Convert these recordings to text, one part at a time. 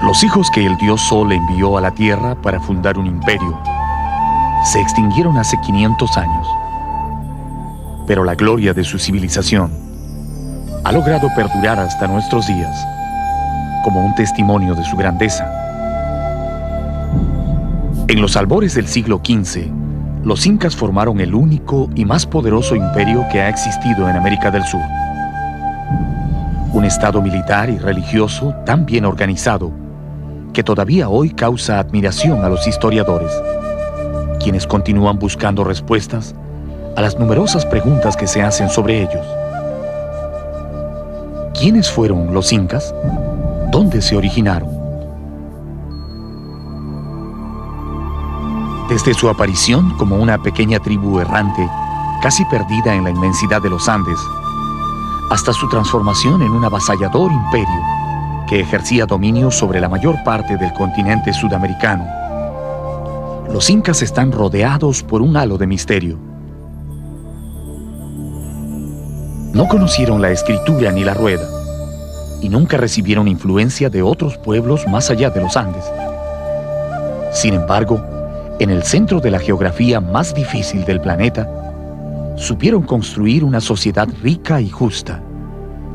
Los hijos que el dios Sol envió a la Tierra para fundar un imperio se extinguieron hace 500 años. Pero la gloria de su civilización ha logrado perdurar hasta nuestros días como un testimonio de su grandeza. En los albores del siglo XV, los incas formaron el único y más poderoso imperio que ha existido en América del Sur. Un estado militar y religioso tan bien organizado que todavía hoy causa admiración a los historiadores, quienes continúan buscando respuestas a las numerosas preguntas que se hacen sobre ellos. ¿Quiénes fueron los incas? ¿Dónde se originaron? Desde su aparición como una pequeña tribu errante, casi perdida en la inmensidad de los Andes, hasta su transformación en un avasallador imperio que ejercía dominio sobre la mayor parte del continente sudamericano, los incas están rodeados por un halo de misterio. No conocieron la escritura ni la rueda, y nunca recibieron influencia de otros pueblos más allá de los Andes. Sin embargo, en el centro de la geografía más difícil del planeta, supieron construir una sociedad rica y justa,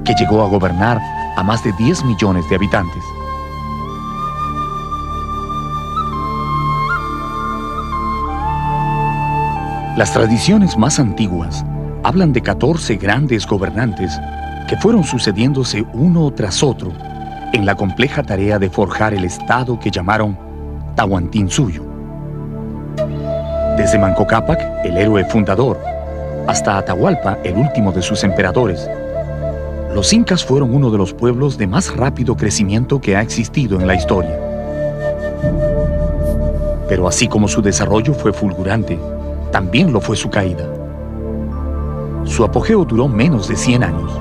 que llegó a gobernar a más de 10 millones de habitantes. Las tradiciones más antiguas hablan de 14 grandes gobernantes que fueron sucediéndose uno tras otro en la compleja tarea de forjar el estado que llamaron Tahuantinsuyo. Desde Manco Cápac, el héroe fundador, hasta Atahualpa, el último de sus emperadores, los incas fueron uno de los pueblos de más rápido crecimiento que ha existido en la historia. Pero así como su desarrollo fue fulgurante, también lo fue su caída. Su apogeo duró menos de 100 años.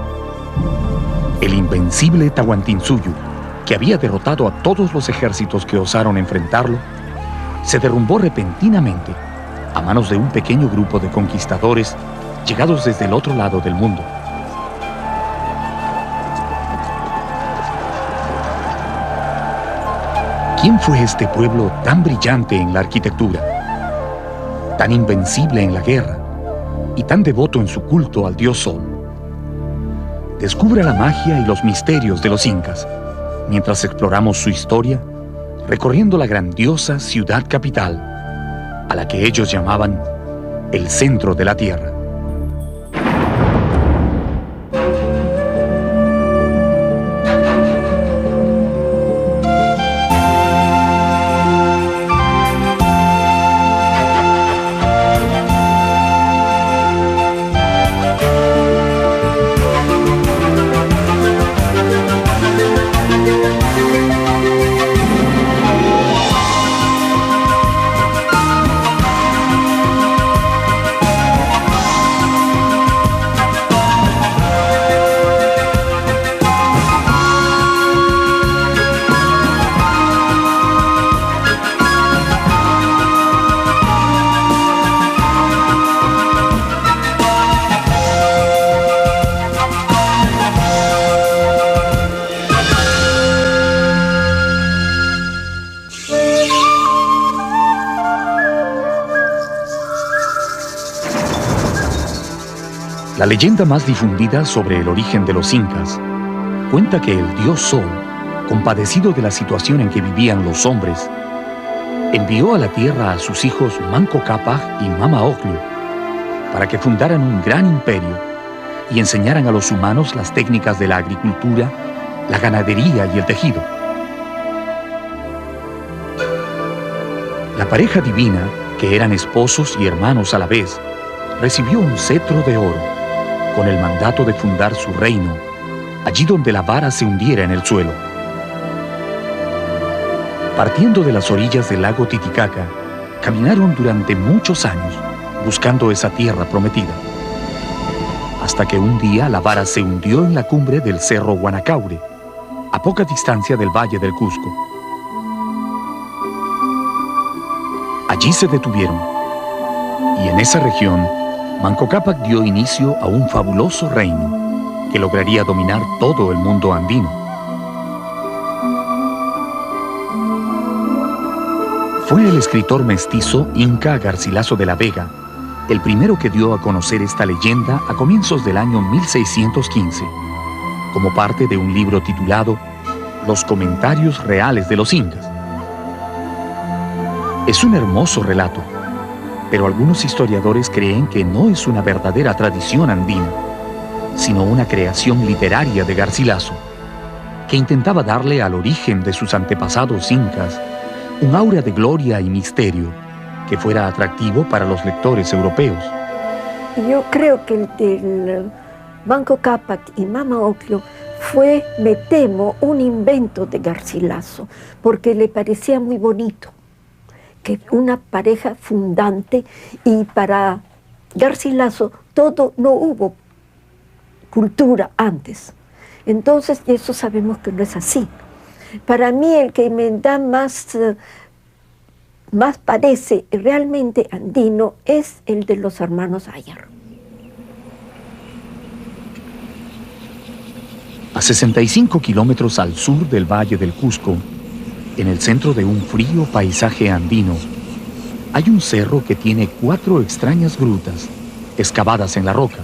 El invencible Tahuantinsuyo, que había derrotado a todos los ejércitos que osaron enfrentarlo, se derrumbó repentinamente a manos de un pequeño grupo de conquistadores llegados desde el otro lado del mundo. ¿Quién fue este pueblo tan brillante en la arquitectura, tan invencible en la guerra y tan devoto en su culto al dios Sol? Descubra la magia y los misterios de los incas mientras exploramos su historia, recorriendo la grandiosa ciudad capital, a la que ellos llamaban el centro de la tierra. La leyenda más difundida sobre el origen de los incas cuenta que el dios Sol, compadecido de la situación en que vivían los hombres, envió a la tierra a sus hijos Manco Cápac y Mama Ocllo para que fundaran un gran imperio y enseñaran a los humanos las técnicas de la agricultura, la ganadería y el tejido. La pareja divina, que eran esposos y hermanos a la vez, recibió un cetro de oro con el mandato de fundar su reino allí donde la vara se hundiera en el suelo. Partiendo de las orillas del lago Titicaca, caminaron durante muchos años buscando esa tierra prometida, hasta que un día la vara se hundió en la cumbre del cerro Guanacaure, a poca distancia del valle del Cusco. Allí se detuvieron, y en esa región Manco Cápac dio inicio a un fabuloso reino que lograría dominar todo el mundo andino. Fue el escritor mestizo Inca Garcilaso de la Vega el primero que dio a conocer esta leyenda a comienzos del año 1615, como parte de un libro titulado Los comentarios reales de los incas. Es un hermoso relato, pero algunos historiadores creen que no es una verdadera tradición andina, sino una creación literaria de Garcilaso, que intentaba darle al origen de sus antepasados incas un aura de gloria y misterio que fuera atractivo para los lectores europeos. Yo creo que el Manco Cápac y Mama Ocllo fue, me temo, un invento de Garcilaso, porque le parecía muy bonito, que una pareja fundante, y para Garcilaso no hubo cultura antes. Entonces, eso sabemos que no es así. Para mí, el que me da más parece realmente andino es el de los hermanos Ayar. A 65 kilómetros al sur del Valle del Cusco, en el centro de un frío paisaje andino, hay un cerro que tiene 4 extrañas grutas excavadas en la roca.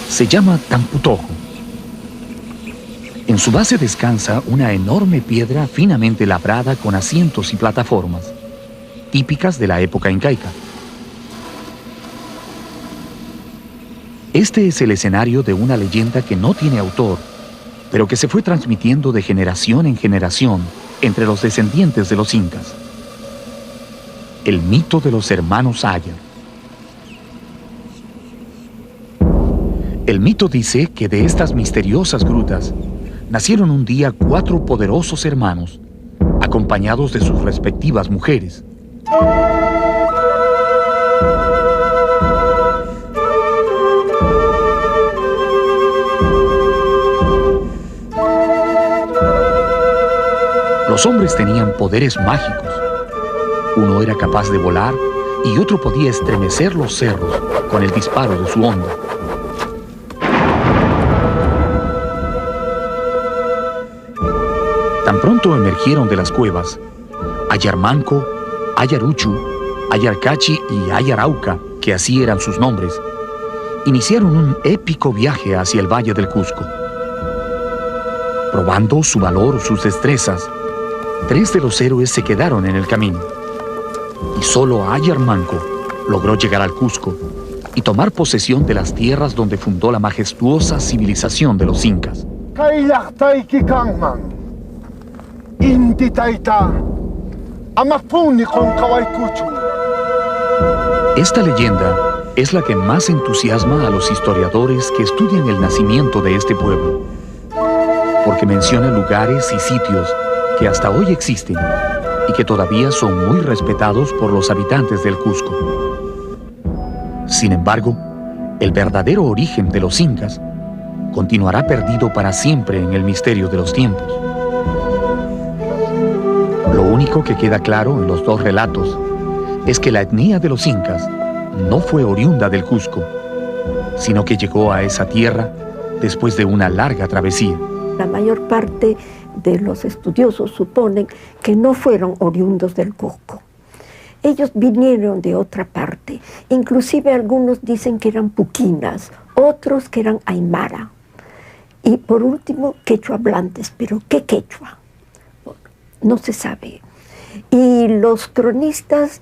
Se llama Tamputojo. En su base descansa una enorme piedra finamente labrada con asientos y plataformas, típicas de la época incaica. Este es el escenario de una leyenda que no tiene autor, pero que se fue transmitiendo de generación en generación entre los descendientes de los incas. El mito de los hermanos Ayar. El mito dice que de estas misteriosas grutas nacieron un día 4 poderosos hermanos, acompañados de sus respectivas mujeres. Los hombres tenían poderes mágicos. Uno era capaz de volar y otro podía estremecer los cerros con el disparo de su onda. Tan pronto emergieron de las cuevas, Ayarmanco, Ayaruchu, Ayarcachi y Ayarauca, que así eran sus nombres, iniciaron un épico viaje hacia el Valle del Cusco. Probando su valor, sus destrezas, 3 de los héroes se quedaron en el camino, y solo Ayarmanco logró llegar al Cusco y tomar posesión de las tierras donde fundó la majestuosa civilización de los incas. Esta leyenda es la que más entusiasma a los historiadores que estudian el nacimiento de este pueblo, porque menciona lugares y sitios que hasta hoy existen y que todavía son muy respetados por los habitantes del Cusco. Sin embargo, el verdadero origen de los incas continuará perdido para siempre en el misterio de los tiempos. Lo único que queda claro en los 2 relatos es que la etnia de los incas no fue oriunda del Cusco, sino que llegó a esa tierra después de una larga travesía. La mayor parte de los estudiosos suponen que no fueron oriundos del Cusco. Ellos vinieron de otra parte. Inclusive algunos dicen que eran puquinas, otros que eran aymara. Y por último, quechua hablantes. ¿Pero qué quechua? No se sabe. Y los cronistas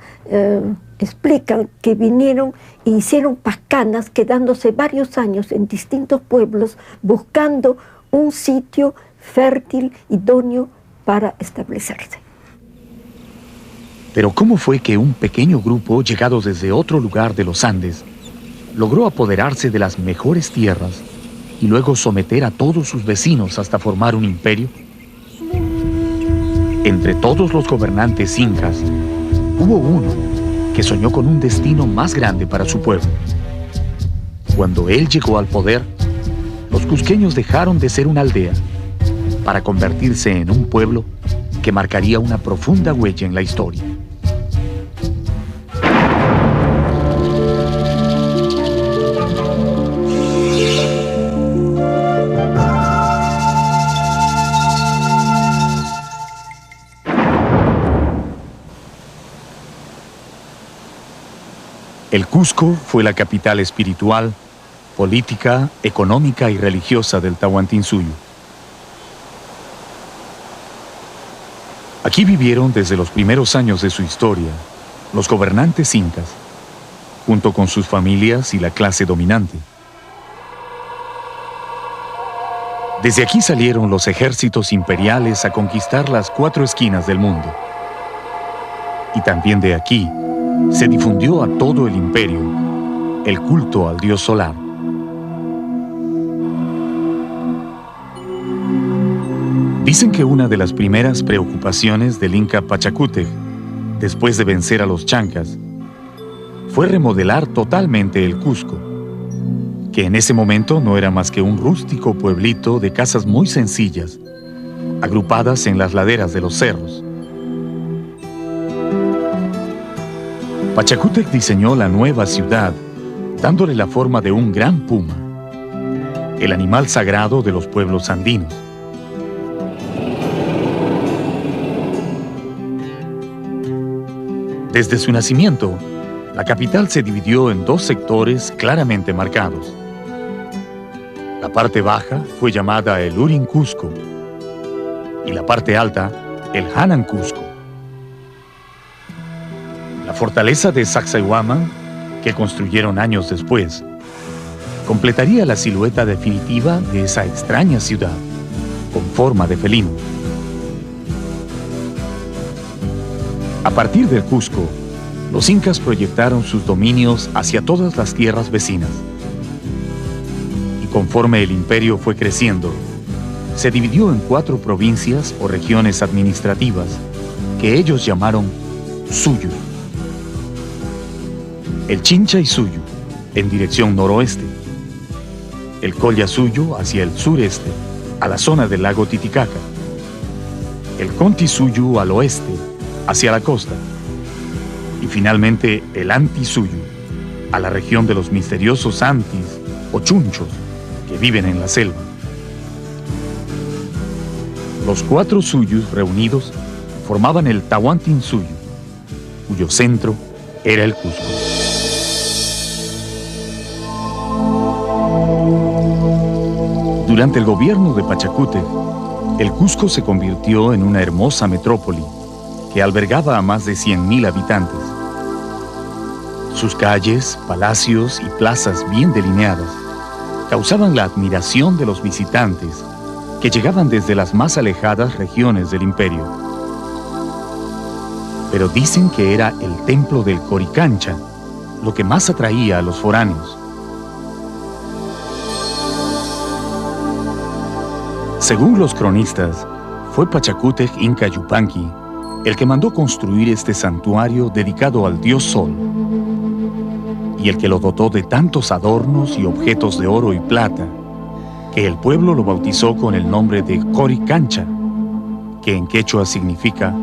explican que vinieron e hicieron pacanas, quedándose varios años en distintos pueblos buscando un sitio fértil, idóneo para establecerse. Pero ¿cómo fue que un pequeño grupo llegado desde otro lugar de los Andes logró apoderarse de las mejores tierras y luego someter a todos sus vecinos hasta formar un imperio? Entre todos los gobernantes incas, hubo uno que soñó con un destino más grande para su pueblo. Cuando él llegó al poder, los cusqueños dejaron de ser una aldea para convertirse en un pueblo que marcaría una profunda huella en la historia. El Cusco fue la capital espiritual, política, económica y religiosa del Tahuantinsuyo. Aquí vivieron desde los primeros años de su historia los gobernantes incas, junto con sus familias y la clase dominante. Desde aquí salieron los ejércitos imperiales a conquistar las 4 esquinas del mundo. Y también de aquí se difundió a todo el imperio el culto al dios solar. Dicen que una de las primeras preocupaciones del Inca Pachacútec, después de vencer a los chancas, fue remodelar totalmente el Cusco, que en ese momento no era más que un rústico pueblito de casas muy sencillas, agrupadas en las laderas de los cerros. Pachacútec diseñó la nueva ciudad, dándole la forma de un gran puma, el animal sagrado de los pueblos andinos. Desde su nacimiento, la capital se dividió en 2 sectores claramente marcados. La parte baja fue llamada el Urin Cusco y la parte alta el Hanan Cusco. La fortaleza de Sacsayhuaman, que construyeron años después, completaría la silueta definitiva de esa extraña ciudad, con forma de felino. A partir del Cusco, los incas proyectaron sus dominios hacia todas las tierras vecinas. Y conforme el imperio fue creciendo, se dividió en 4 provincias o regiones administrativas que ellos llamaron Suyu. El Chincha-Suyu, en dirección noroeste. El Collasuyu hacia el sureste, a la zona del lago Titicaca. El Conti-Suyu al oeste, hacia la costa. Y finalmente el Anti-Suyu, a la región de los misteriosos Antis o Chunchos que viven en la selva. Los 4 Suyus reunidos formaban el Tahuantinsuyo, cuyo centro era el Cusco. Durante el gobierno de Pachacútec, el Cusco se convirtió en una hermosa metrópoli que albergaba a más de 100.000 habitantes. Sus calles, palacios y plazas bien delineadas causaban la admiración de los visitantes que llegaban desde las más alejadas regiones del imperio. Pero dicen que era el templo del Coricancha lo que más atraía a los foráneos. Según los cronistas, fue Pachacútec Inca Yupanqui el que mandó construir este santuario dedicado al dios Sol, y el que lo dotó de tantos adornos y objetos de oro y plata, que el pueblo lo bautizó con el nombre de Coricancha, que en quechua significa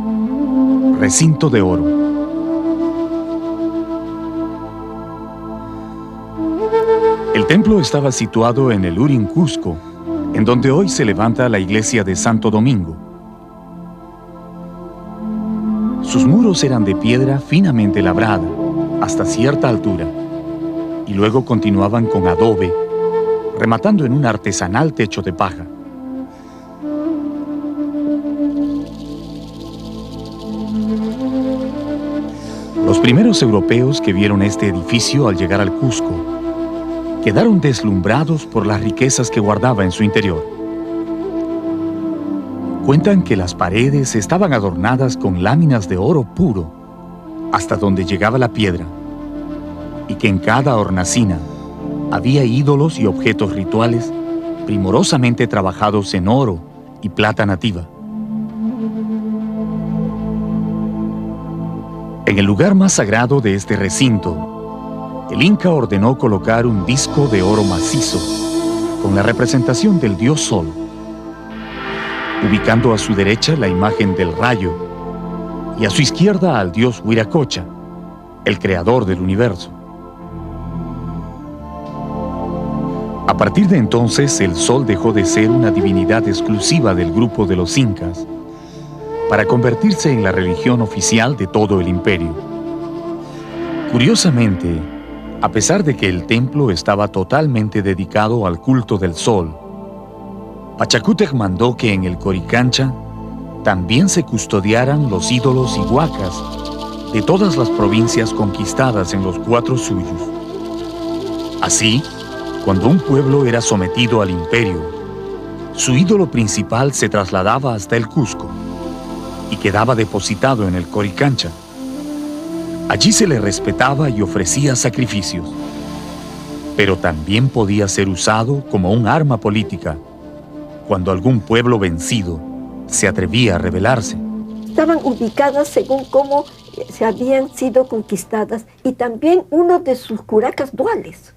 recinto de oro. El templo estaba situado en el Urin Cusco, en donde hoy se levanta la iglesia de Santo Domingo. Sus muros eran de piedra finamente labrada, hasta cierta altura, y luego continuaban con adobe, rematando en un artesanal techo de paja. Los primeros europeos que vieron este edificio al llegar al Cusco quedaron deslumbrados por las riquezas que guardaba en su interior. Cuentan que las paredes estaban adornadas con láminas de oro puro, hasta donde llegaba la piedra, y que en cada hornacina había ídolos y objetos rituales primorosamente trabajados en oro y plata nativa. En el lugar más sagrado de este recinto, el Inca ordenó colocar un disco de oro macizo con la representación del dios Sol, ubicando a su derecha la imagen del rayo y a su izquierda al dios Huiracocha, el creador del universo. A partir de entonces, el Sol dejó de ser una divinidad exclusiva del grupo de los incas para convertirse en la religión oficial de todo el imperio. Curiosamente, A pesar de que el templo estaba totalmente dedicado al culto del sol, Pachacútec mandó que en el Coricancha también se custodiaran los ídolos y huacas de todas las provincias conquistadas en los 4 suyos. Así, cuando un pueblo era sometido al imperio, su ídolo principal se trasladaba hasta el Cusco y quedaba depositado en el Coricancha. Allí se le respetaba y ofrecía sacrificios, pero también podía ser usado como un arma política cuando algún pueblo vencido se atrevía a rebelarse. Estaban ubicadas según cómo se habían sido conquistadas, y también uno de sus curacas duales.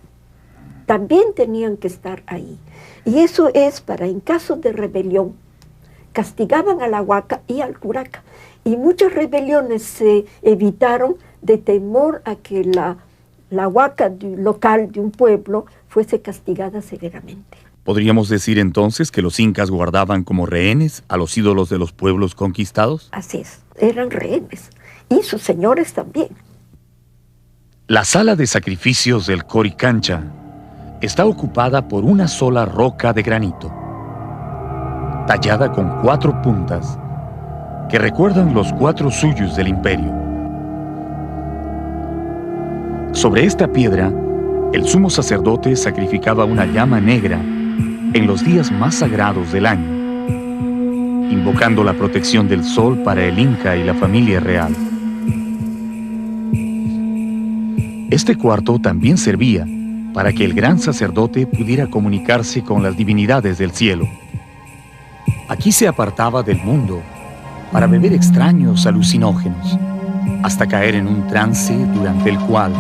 También tenían que estar ahí. Y eso es para, en caso de rebelión, castigaban a la huaca y al curaca. Y muchas rebeliones se evitaron de temor a que la huaca local de un pueblo fuese castigada severamente. ¿Podríamos decir entonces que los incas guardaban como rehenes a los ídolos de los pueblos conquistados? Así es, eran rehenes. Y sus señores también. La sala de sacrificios del Coricancha está ocupada por una sola roca de granito, tallada con 4 puntas, que recuerdan los 4 suyos del imperio. Sobre esta piedra, el sumo sacerdote sacrificaba una llama negra en los días más sagrados del año, invocando la protección del sol para el Inca y la familia real. Este cuarto también servía para que el gran sacerdote pudiera comunicarse con las divinidades del cielo. Aquí se apartaba del mundo para beber extraños alucinógenos, hasta caer en un trance durante el cual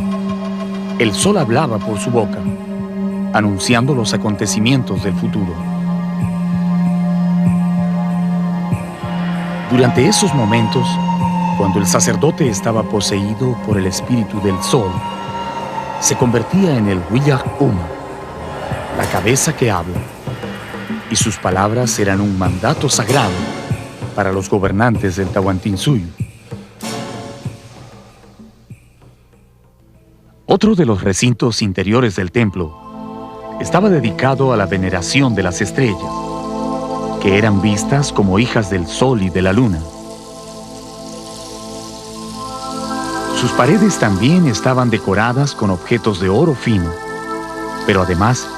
el sol hablaba por su boca, anunciando los acontecimientos del futuro. Durante esos momentos, cuando el sacerdote estaba poseído por el espíritu del sol, se convertía en el Huillac Uma, la cabeza que habla, y sus palabras eran un mandato sagrado para los gobernantes del Tahuantinsuyo. Otro de los recintos interiores del templo estaba dedicado a la veneración de las estrellas, que eran vistas como hijas del sol y de la luna. Sus paredes también estaban decoradas con objetos de oro fino, pero además,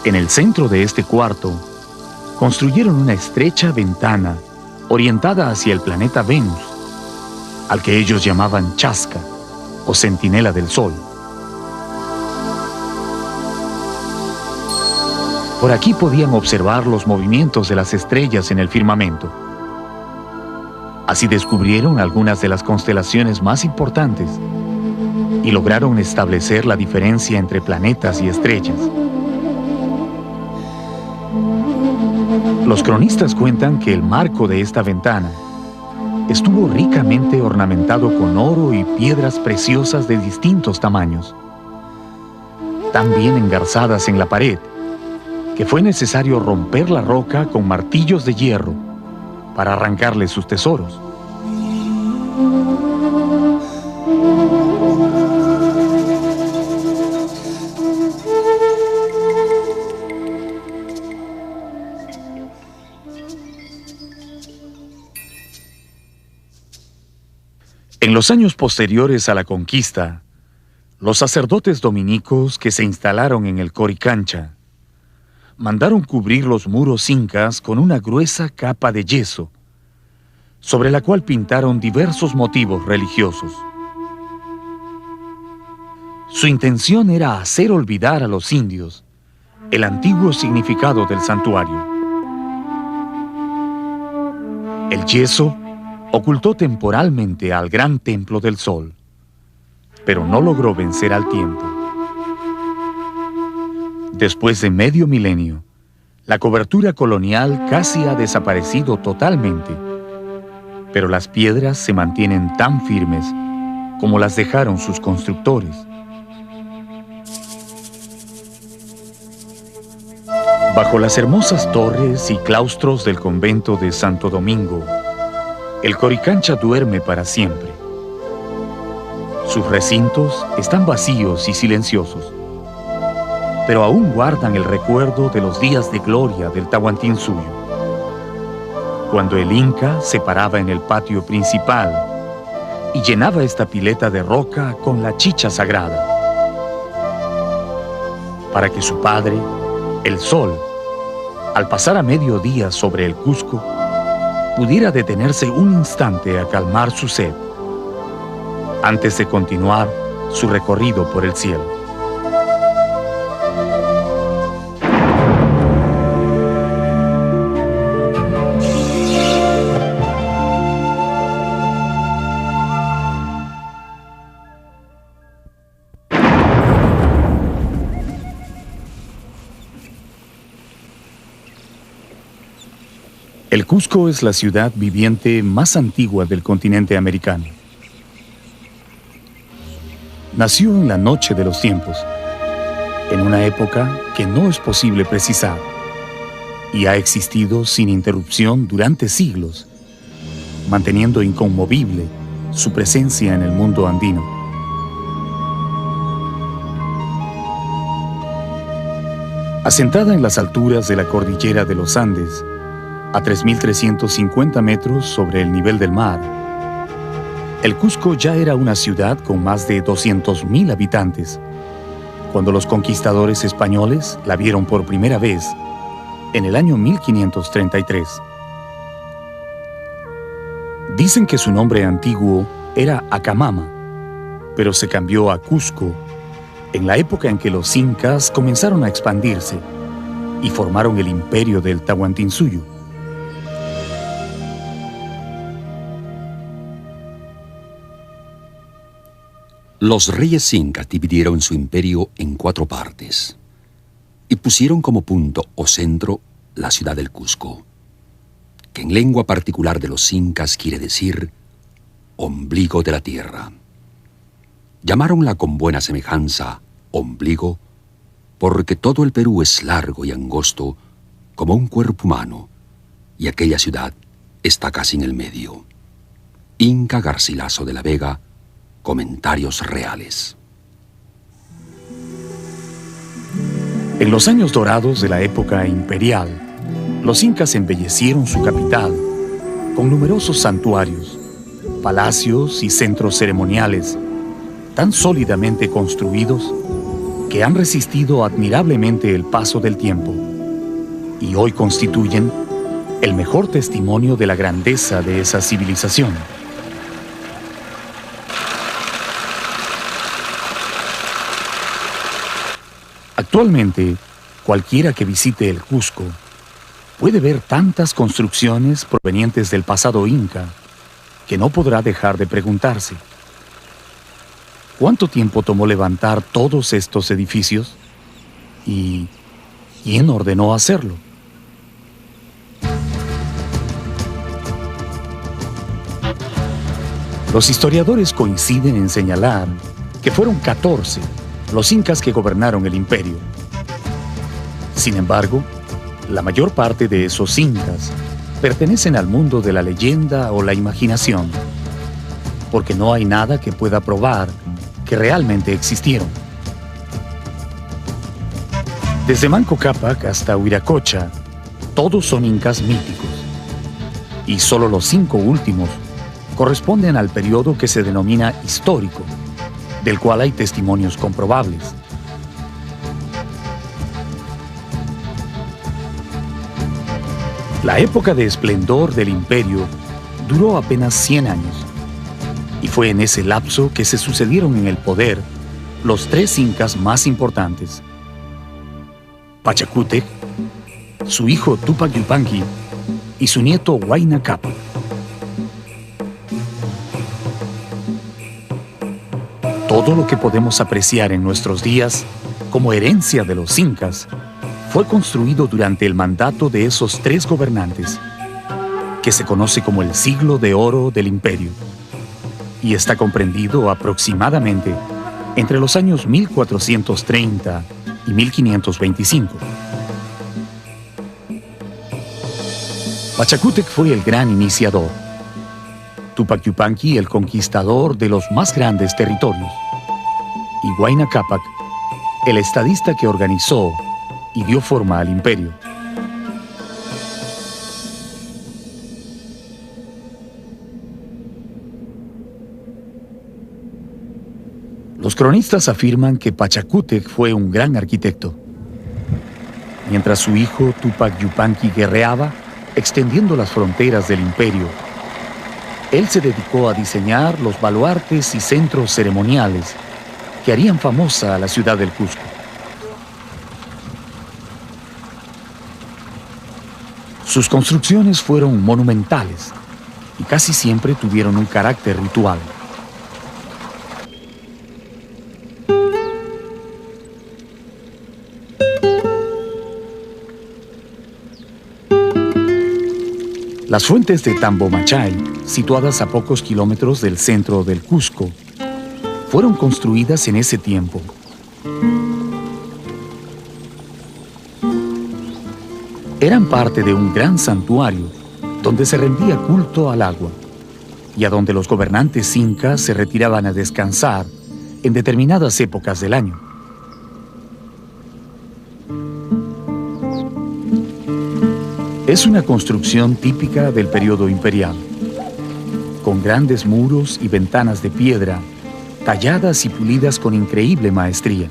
en el centro de este cuarto, construyeron una estrecha ventana orientada hacia el planeta Venus, al que ellos llamaban Chasca, o centinela del sol. Por aquí podían observar los movimientos de las estrellas en el firmamento. Así descubrieron algunas de las constelaciones más importantes y lograron establecer la diferencia entre planetas y estrellas. Los cronistas cuentan que el marco de esta ventana estuvo ricamente ornamentado con oro y piedras preciosas de distintos tamaños, tan bien engarzadas en la pared que fue necesario romper la roca con martillos de hierro para arrancarle sus tesoros. En los años posteriores a la conquista, los sacerdotes dominicos que se instalaron en el Coricancha mandaron cubrir los muros incas con una gruesa capa de yeso, sobre la cual pintaron diversos motivos religiosos. Su intención era hacer olvidar a los indios el antiguo significado del santuario. El yeso ocultó temporalmente al gran templo del sol, pero no logró vencer al tiempo. Después de medio milenio, la cobertura colonial casi ha desaparecido totalmente, pero las piedras se mantienen tan firmes como las dejaron sus constructores. Bajo las hermosas torres y claustros del convento de Santo Domingo, el Coricancha duerme para siempre. Sus recintos están vacíos y silenciosos, pero aún guardan el recuerdo de los días de gloria del Tahuantinsuyo, cuando el Inca se paraba en el patio principal y llenaba esta pileta de roca con la chicha sagrada, para que su padre, el sol, al pasar a mediodía sobre el Cusco, pudiera detenerse un instante a calmar su sed, antes de continuar su recorrido por el cielo. El Cusco es la ciudad viviente más antigua del continente americano. Nació en la noche de los tiempos, en una época que no es posible precisar, y ha existido sin interrupción durante siglos, manteniendo inconmovible su presencia en el mundo andino. Asentada en las alturas de la cordillera de los Andes, a 3.350 metros sobre el nivel del mar, el Cusco ya era una ciudad con más de 200.000 habitantes, cuando los conquistadores españoles la vieron por primera vez en el año 1533. Dicen que su nombre antiguo era Acamama, pero se cambió a Cusco en la época en que los incas comenzaron a expandirse y formaron el imperio del Tahuantinsuyo. Los reyes incas dividieron su imperio en 4 partes y pusieron como punto o centro la ciudad del Cusco, que en lengua particular de los incas quiere decir ombligo de la tierra. Llamaronla con buena semejanza ombligo porque todo el Perú es largo y angosto como un cuerpo humano y aquella ciudad está casi en el medio. Inca Garcilaso de la Vega, Comentarios Reales. En los años dorados de la época imperial, los incas embellecieron su capital con numerosos santuarios, palacios y centros ceremoniales tan sólidamente construidos que han resistido admirablemente el paso del tiempo y hoy constituyen el mejor testimonio de la grandeza de esa civilización. Actualmente, cualquiera que visite el Cusco puede ver tantas construcciones provenientes del pasado inca que no podrá dejar de preguntarse: ¿cuánto tiempo tomó levantar todos estos edificios? ¿Y quién ordenó hacerlo? Los historiadores coinciden en señalar que fueron 14 los incas que gobernaron el imperio. Sin embargo, la mayor parte de esos incas pertenecen al mundo de la leyenda o la imaginación, porque no hay nada que pueda probar que realmente existieron. Desde Manco Cápac hasta Huiracocha, todos son incas míticos, y solo los 5 últimos corresponden al periodo que se denomina histórico, del cual hay testimonios comprobables. La época de esplendor del imperio duró apenas 100 años, y fue en ese lapso que se sucedieron en el poder los 3 incas más importantes: Pachacútec, su hijo Tupac Yupanqui y su nieto Huayna Cápac. Todo lo que podemos apreciar en nuestros días como herencia de los incas fue construido durante el mandato de esos 3 gobernantes, que se conoce como el siglo de oro del imperio, y está comprendido aproximadamente entre los años 1430 y 1525. Pachacútec fue el gran iniciador. Tupac Yupanqui el conquistador de los más grandes territorios, y Huayna Cápac el estadista que organizó y dio forma al imperio. Los cronistas afirman que Pachacútec fue un gran arquitecto. Mientras su hijo Tupac Yupanqui guerreaba, extendiendo las fronteras del imperio, él se dedicó a diseñar los baluartes y centros ceremoniales que harían famosa a la ciudad del Cusco. Sus construcciones fueron monumentales y casi siempre tuvieron un carácter ritual. Las fuentes de Tambomachay, situadas a pocos kilómetros del centro del Cusco, fueron construidas en ese tiempo. Eran parte de un gran santuario donde se rendía culto al agua y a donde los gobernantes incas se retiraban a descansar en determinadas épocas del año. Es una construcción típica del periodo imperial, con grandes muros y ventanas de piedra, talladas y pulidas con increíble maestría.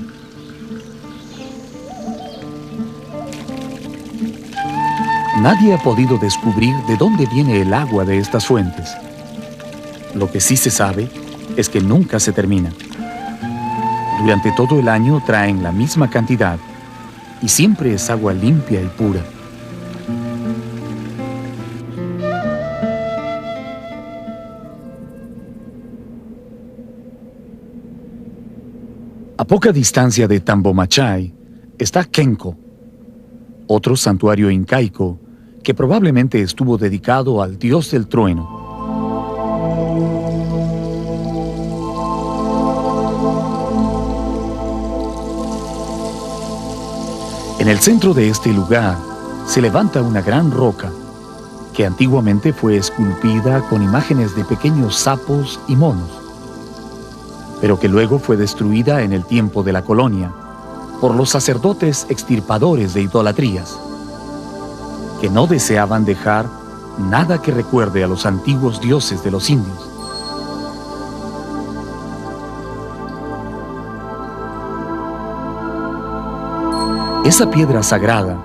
Nadie ha podido descubrir de dónde viene el agua de estas fuentes. Lo que sí se sabe es que nunca se termina. Durante todo el año traen la misma cantidad y siempre es agua limpia y pura. A poca distancia de Tambomachay está Kenko, otro santuario incaico que probablemente estuvo dedicado al dios del trueno. En el centro de este lugar se levanta una gran roca que antiguamente fue esculpida con imágenes de pequeños sapos y monos, pero que luego fue destruida en el tiempo de la colonia por los sacerdotes extirpadores de idolatrías, que no deseaban dejar nada que recuerde a los antiguos dioses de los indios. Esa piedra sagrada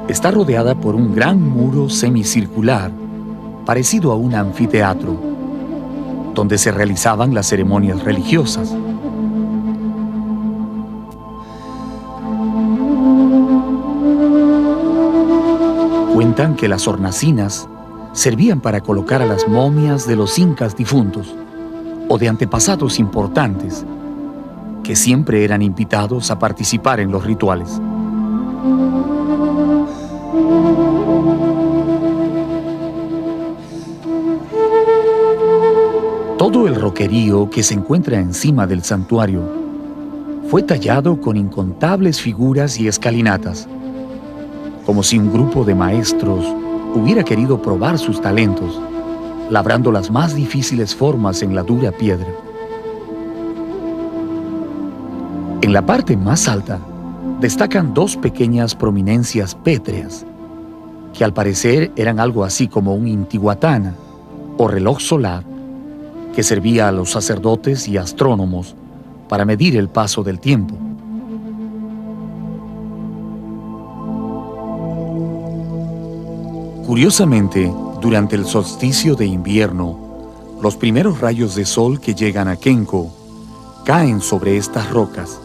está rodeada por un gran muro semicircular, parecido a un anfiteatro, donde se realizaban las ceremonias religiosas. Cuentan que las hornacinas servían para colocar a las momias de los incas difuntos o de antepasados importantes, que siempre eran invitados a participar en los rituales. Todo el roquerío que se encuentra encima del santuario fue tallado con incontables figuras y escalinatas, como si un grupo de maestros hubiera querido probar sus talentos, labrando las más difíciles formas en la dura piedra. En la parte más alta destacan dos pequeñas prominencias pétreas, que al parecer eran algo así como un intihuatana o reloj solar, que servía a los sacerdotes y astrónomos para medir el paso del tiempo. Curiosamente, durante el solsticio de invierno, los primeros rayos de sol que llegan a Kenko caen sobre estas rocas,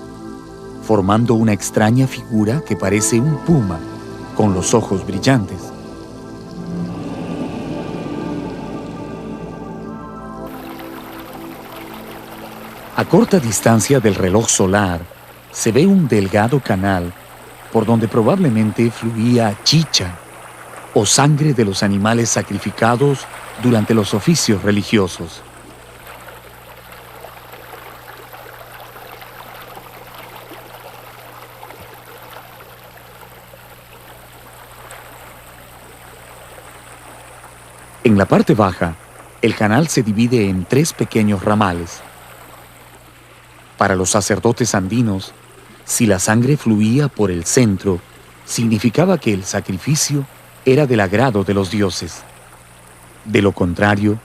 formando una extraña figura que parece un puma con los ojos brillantes. A corta distancia del reloj solar se ve un delgado canal por donde probablemente fluía chicha o sangre de los animales sacrificados durante los oficios religiosos. En la parte baja el canal se divide en 3 pequeños ramales. Para los sacerdotes andinos, si la sangre fluía por el centro, significaba que el sacrificio era del agrado de los dioses. De lo contrario,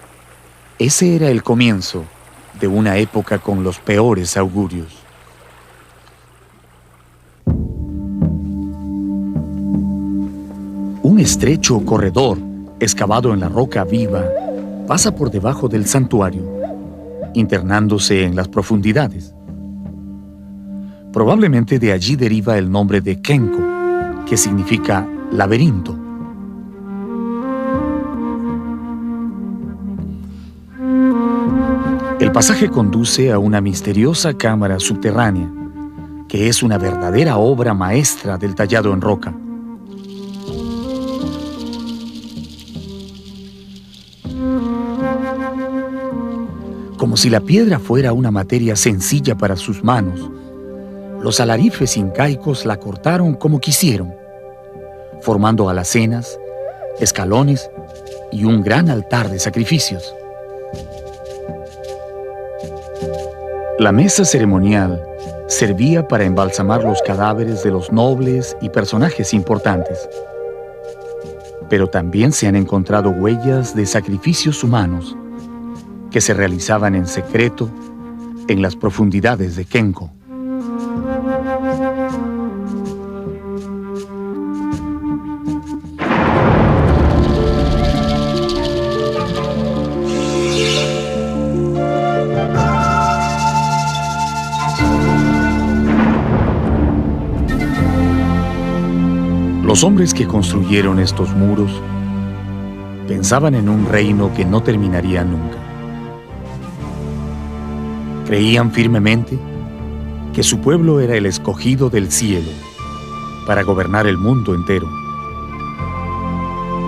ese era el comienzo de una época con los peores augurios. Un estrecho corredor, excavado en la roca viva, pasa por debajo del santuario, internándose en las profundidades. Probablemente de allí deriva el nombre de Kenko, que significa laberinto. El pasaje conduce a una misteriosa cámara subterránea, que es una verdadera obra maestra del tallado en roca. Como si la piedra fuera una materia sencilla para sus manos, los alarifes incaicos la cortaron como quisieron, formando alacenas, escalones y un gran altar de sacrificios. La mesa ceremonial servía para embalsamar los cadáveres de los nobles y personajes importantes. Pero también se han encontrado huellas de sacrificios humanos que se realizaban en secreto en las profundidades de Kenko. Los hombres que construyeron estos muros pensaban en un reino que no terminaría nunca. Creían firmemente que su pueblo era el escogido del cielo para gobernar el mundo entero.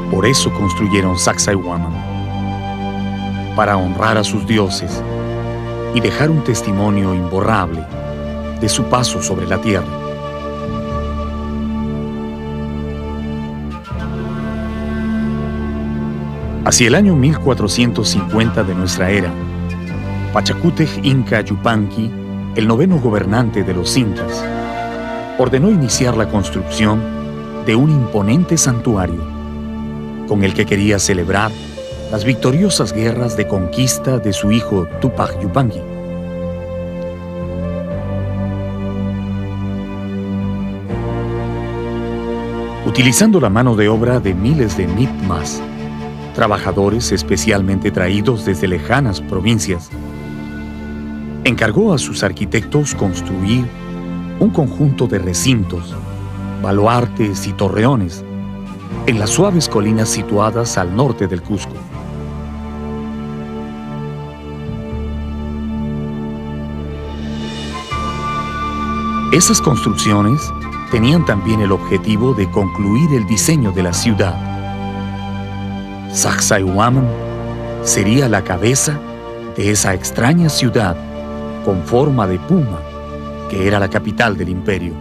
Por eso construyeron Sacsayhuaman, para honrar a sus dioses y dejar un testimonio imborrable de su paso sobre la tierra. Hacia el año 1450 de nuestra era, Pachacútec Inca Yupanqui, el 9º gobernante de los incas, ordenó iniciar la construcción de un imponente santuario, con el que quería celebrar las victoriosas guerras de conquista de su hijo Túpac Yupanqui. Utilizando la mano de obra de miles de mitmas, trabajadores especialmente traídos desde lejanas provincias, encargó a sus arquitectos construir un conjunto de recintos, baluartes y torreones en las suaves colinas situadas al norte del Cusco. Esas construcciones tenían también el objetivo de concluir el diseño de la ciudad. Sacsayhuaman sería la cabeza de esa extraña ciudad con forma de puma que era la capital del imperio.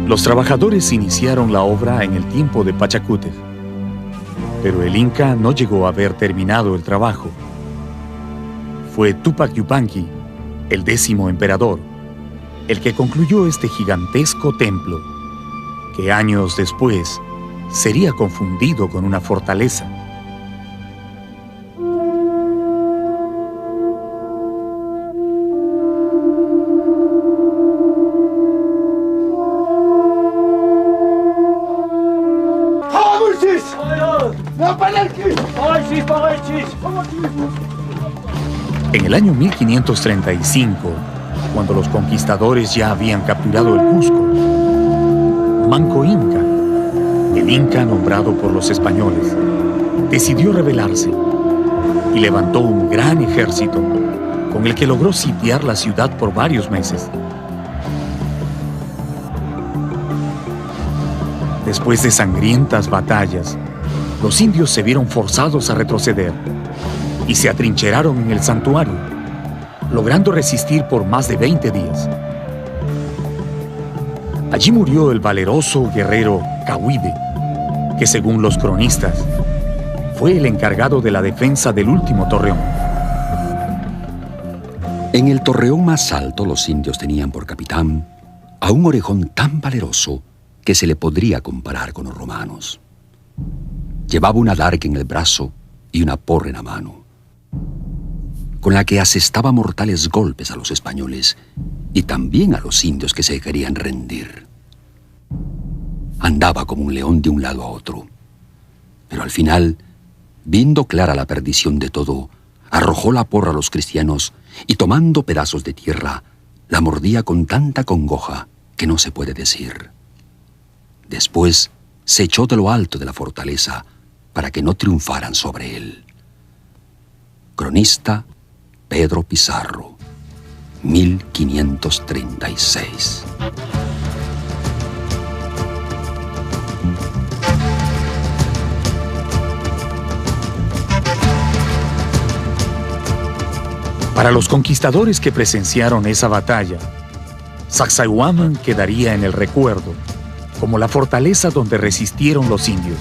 Los trabajadores iniciaron la obra en el tiempo de Pachacútec, pero el Inca no llegó a haber terminado el trabajo. Fue Túpac Yupanqui, el 10º emperador, el que concluyó este gigantesco templo, que años después sería confundido con una fortaleza. En el año 1535, cuando los conquistadores ya habían capturado el Cusco, Manco Inca, el Inca nombrado por los españoles, decidió rebelarse y levantó un gran ejército con el que logró sitiar la ciudad por varios meses. Después de sangrientas batallas, los indios se vieron forzados a retroceder y se atrincheraron en el santuario, logrando resistir por más de 20 días. Allí murió el valeroso guerrero Cahuide, que según los cronistas, fue el encargado de la defensa del último torreón. En el torreón más alto los indios tenían por capitán a un orejón tan valeroso que se le podría comparar con los romanos. Llevaba una daga en el brazo y una porra en la mano, con la que asestaba mortales golpes a los españoles y también a los indios que se querían rendir. Andaba como un león de un lado a otro, pero al final, viendo clara la perdición de todo, arrojó la porra a los cristianos y tomando pedazos de tierra, la mordía con tanta congoja que no se puede decir. Después se echó de lo alto de la fortaleza para que no triunfaran sobre él. Cronista Pedro Pizarro, 1536. Para los conquistadores que presenciaron esa batalla, Sacsayhuaman quedaría en el recuerdo como la fortaleza donde resistieron los indios,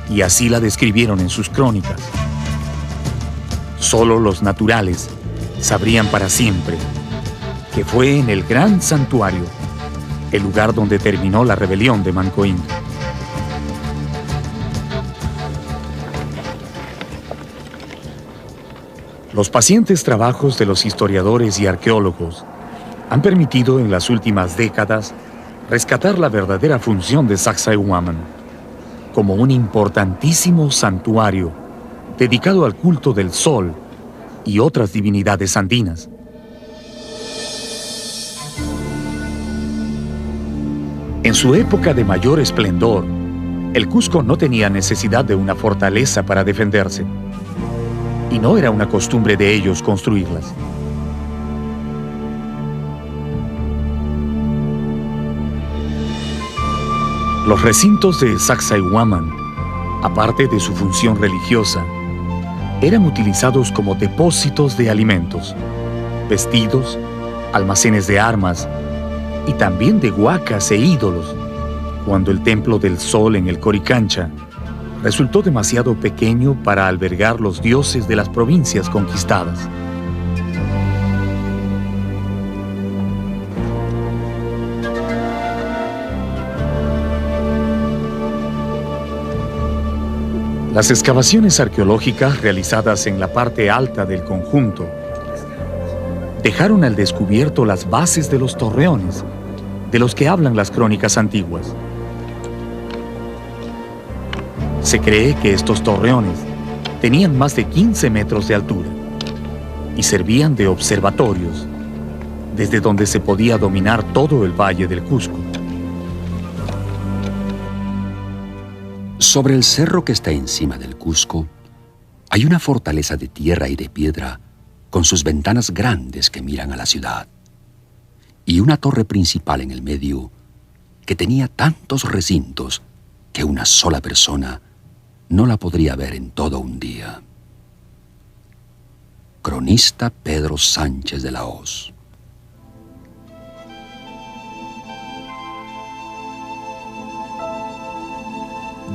y así la describieron en sus crónicas. Solo los naturales sabrían para siempre que fue en el gran santuario el lugar donde terminó la rebelión de Manco Inca. Los pacientes trabajos de los historiadores y arqueólogos han permitido en las últimas décadas rescatar la verdadera función de Sacsayhuaman como un importantísimo santuario dedicado al culto del sol y otras divinidades andinas. En su época de mayor esplendor, el Cusco no tenía necesidad de una fortaleza para defenderse, y no era una costumbre de ellos construirlas. Los recintos de Sacsayhuaman, aparte de su función religiosa, eran utilizados como depósitos de alimentos, vestidos, almacenes de armas y también de huacas e ídolos, cuando el templo del sol en el Coricancha resultó demasiado pequeño para albergar los dioses de las provincias conquistadas. Las excavaciones arqueológicas realizadas en la parte alta del conjunto dejaron al descubierto las bases de los torreones de los que hablan las crónicas antiguas. Se cree que estos torreones tenían más de 15 metros de altura y servían de observatorios, desde donde se podía dominar todo el valle del Cusco. Sobre el cerro que está encima del Cusco, hay una fortaleza de tierra y de piedra con sus ventanas grandes que miran a la ciudad, y una torre principal en el medio que tenía tantos recintos que una sola persona no la podría ver en todo un día. Cronista Pedro Sánchez de la Hoz.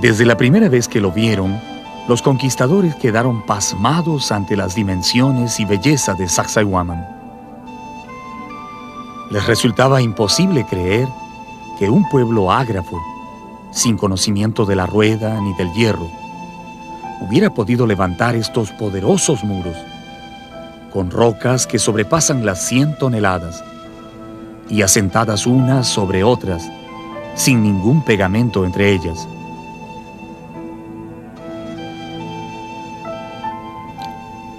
Desde la primera vez que lo vieron, los conquistadores quedaron pasmados ante las dimensiones y belleza de Sacsayhuaman. Les resultaba imposible creer que un pueblo ágrafo, sin conocimiento de la rueda ni del hierro, hubiera podido levantar estos poderosos muros, con rocas que sobrepasan las 100 toneladas, y asentadas unas sobre otras, sin ningún pegamento entre ellas.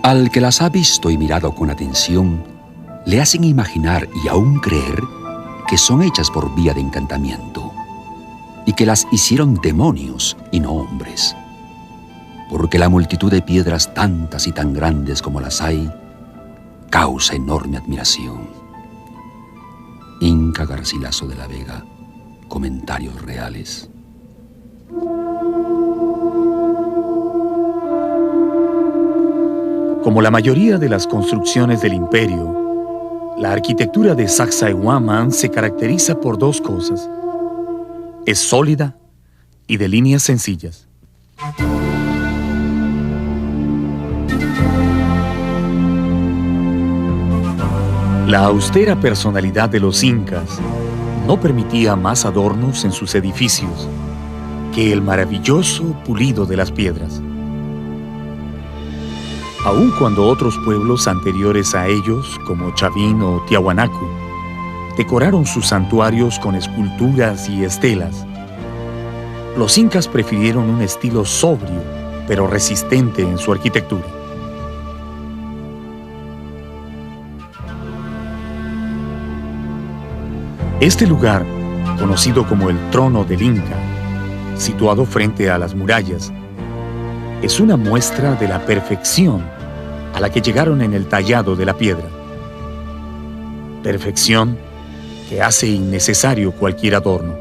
Al que las ha visto y mirado con atención, le hacen imaginar y aún creer que son hechas por vía de encantamiento y que las hicieron demonios y no hombres, porque la multitud de piedras tantas y tan grandes como las hay causa enorme admiración. Inca Garcilaso de la Vega, Comentarios Reales. Como la mayoría de las construcciones del imperio, la arquitectura de Sacsayhuaman se caracteriza por dos cosas: Es sólida y de líneas sencillas. La austera personalidad de los incas no permitía más adornos en sus edificios que el maravilloso pulido de las piedras. Aun cuando otros pueblos anteriores a ellos, como Chavín o Tiahuanacu, decoraron sus santuarios con esculturas y estelas, los incas prefirieron un estilo sobrio, pero resistente en su arquitectura. Este lugar, conocido como el Trono del Inca, situado frente a las murallas, es una muestra de la perfección a la que llegaron en el tallado de la piedra. Perfección que hace innecesario cualquier adorno.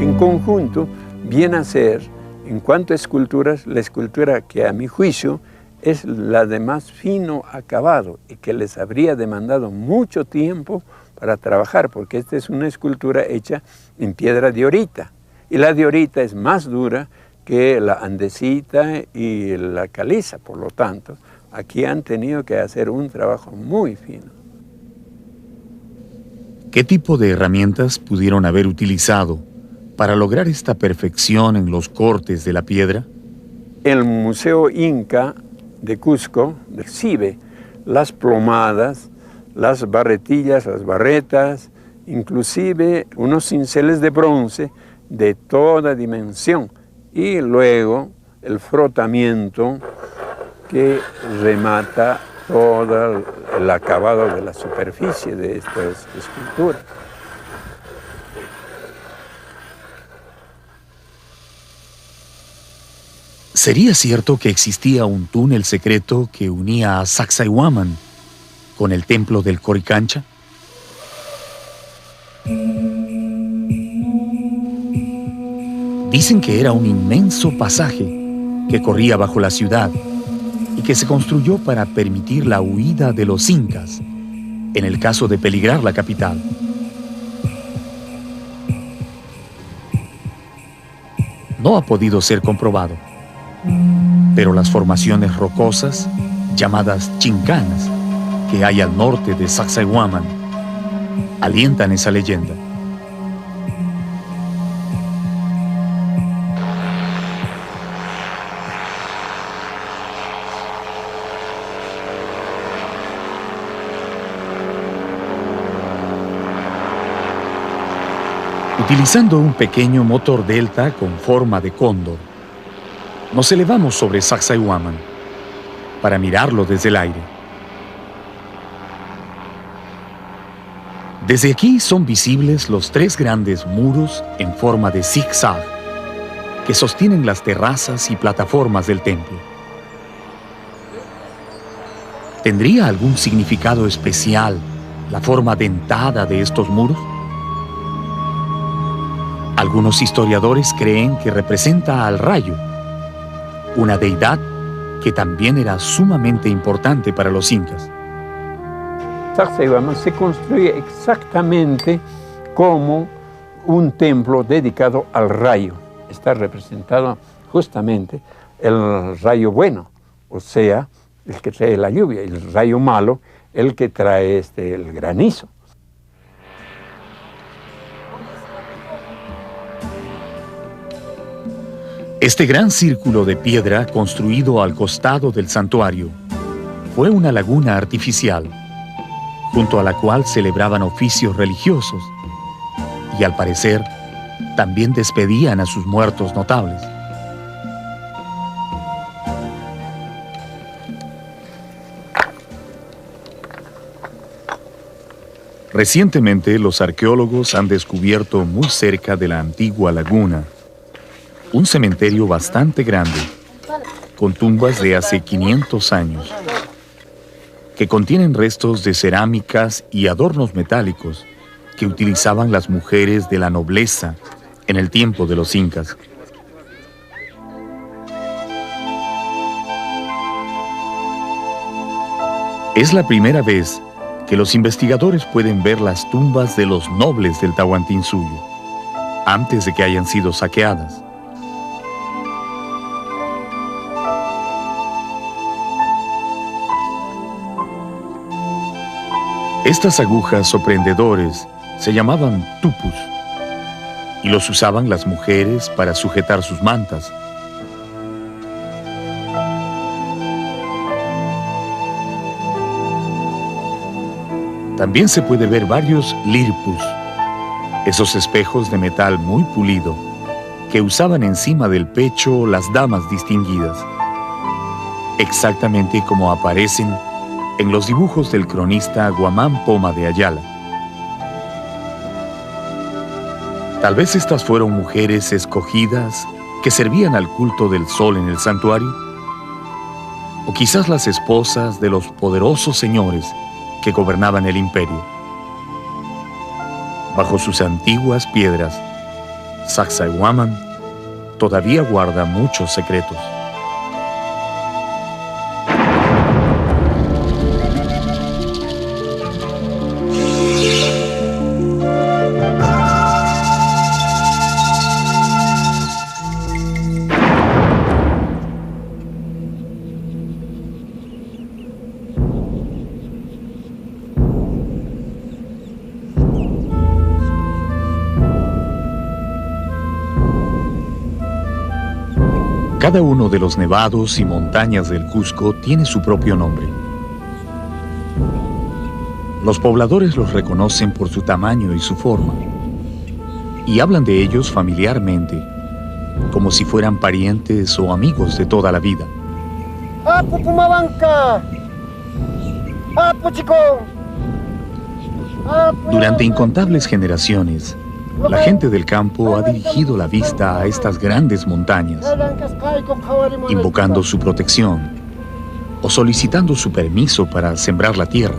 En conjunto, viene a ser, en cuanto a esculturas, la escultura que a mi juicio es la de más fino acabado y que les habría demandado mucho tiempo para trabajar, porque esta es una escultura hecha en piedra diorita, y la diorita es más dura que la andesita y la caliza, por lo tanto, aquí han tenido que hacer un trabajo muy fino. ¿Qué tipo de herramientas pudieron haber utilizado para lograr esta perfección en los cortes de la piedra? El Museo Inca de Cusco exhibe las plomadas, las barretillas, las barretas, inclusive unos cinceles de bronce de toda dimensión, y luego el frotamiento que remata todo el acabado de la superficie de estas esculturas. ¿Sería cierto que existía un túnel secreto que unía a Sacsayhuaman con el templo del Coricancha? Dicen que era un inmenso pasaje que corría bajo la ciudad y que se construyó para permitir la huida de los incas en el caso de peligrar la capital. No ha podido ser comprobado, pero las formaciones rocosas, llamadas chincanas, que hay al norte de Sacsayhuaman, alientan esa leyenda. Utilizando un pequeño motor delta con forma de cóndor, nos elevamos sobre Sacsayhuaman para mirarlo desde el aire. Desde aquí son visibles los tres grandes muros en forma de zigzag que sostienen las terrazas y plataformas del templo. ¿Tendría algún significado especial la forma dentada de estos muros? Algunos historiadores creen que representa al rayo, una deidad que también era sumamente importante para los incas. Sacsayhuaman se construye exactamente como un templo dedicado al rayo. Está representado justamente el rayo bueno, o sea, el que trae la lluvia, y el rayo malo, el que trae el granizo. Este gran círculo de piedra construido al costado del santuario fue una laguna artificial, junto a la cual celebraban oficios religiosos y, al parecer, también despedían a sus muertos notables. Recientemente, los arqueólogos han descubierto muy cerca de la antigua laguna un cementerio bastante grande, con tumbas de hace 500 años, que contienen restos de cerámicas y adornos metálicos que utilizaban las mujeres de la nobleza en el tiempo de los incas. Es la primera vez que los investigadores pueden ver las tumbas de los nobles del Tahuantinsuyo, antes de que hayan sido saqueadas. Estas agujas o prendedores se llamaban tupus y los usaban las mujeres para sujetar sus mantas. También se puede ver varios lirpus, esos espejos de metal muy pulido que usaban encima del pecho las damas distinguidas, exactamente como aparecen en los dibujos del cronista Guamán Poma de Ayala. Tal vez estas fueron mujeres escogidas que servían al culto del sol en el santuario, o quizás las esposas de los poderosos señores que gobernaban el imperio. Bajo sus antiguas piedras, Sacsayhuaman todavía guarda muchos secretos. Cada uno de los nevados y montañas del Cusco tiene su propio nombre. Los pobladores los reconocen por su tamaño y su forma, y hablan de ellos familiarmente, como si fueran parientes o amigos de toda la vida. Durante incontables generaciones, la gente del campo ha dirigido la vista a estas grandes montañas, invocando su protección o solicitando su permiso para sembrar la tierra.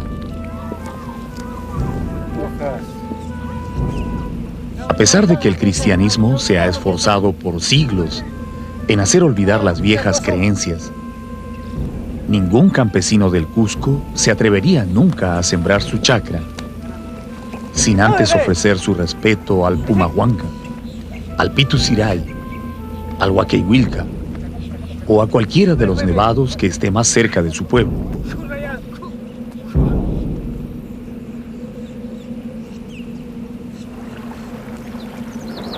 A pesar de que el cristianismo se ha esforzado por siglos en hacer olvidar las viejas creencias, ningún campesino del Cusco se atrevería nunca a sembrar su chacra sin antes ofrecer su respeto al Pumahuanca, al Pitusiray, al Huaqueihuilca o a cualquiera de los nevados que esté más cerca de su pueblo.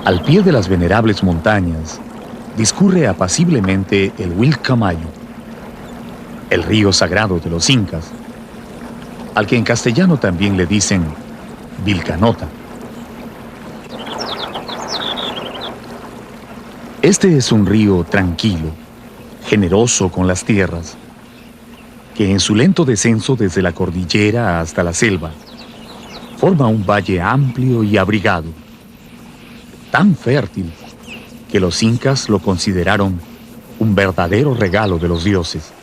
Al pie de las venerables montañas discurre apaciblemente el Huilcamayo, el río sagrado de los incas, al que en castellano también le dicen Vilcanota. Este es un río tranquilo, generoso con las tierras, que en su lento descenso desde la cordillera hasta la selva, forma un valle amplio y abrigado, tan fértil que los incas lo consideraron un verdadero regalo de los dioses.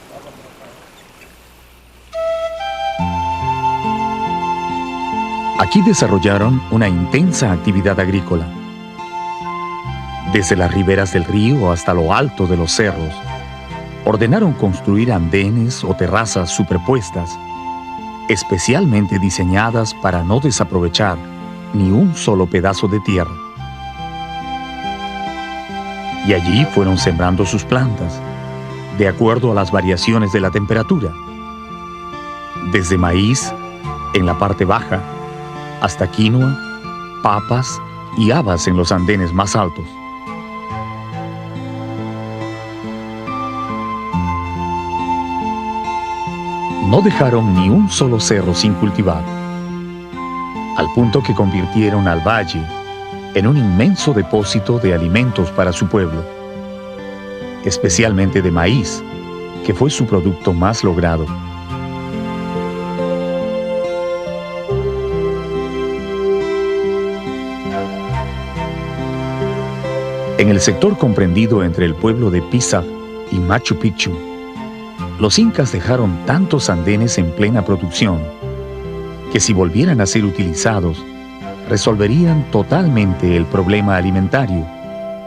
Aquí desarrollaron una intensa actividad agrícola. Desde las riberas del río hasta lo alto de los cerros, ordenaron construir andenes o terrazas superpuestas, especialmente diseñadas para no desaprovechar ni un solo pedazo de tierra. Y allí fueron sembrando sus plantas, de acuerdo a las variaciones de la temperatura, desde maíz en la parte baja, hasta quinoa, papas y habas en los andenes más altos. No dejaron ni un solo cerro sin cultivar, al punto que convirtieron al valle en un inmenso depósito de alimentos para su pueblo, especialmente de maíz, que fue su producto más logrado. En el sector comprendido entre el pueblo de Pisac y Machu Picchu, los incas dejaron tantos andenes en plena producción que si volvieran a ser utilizados, resolverían totalmente el problema alimentario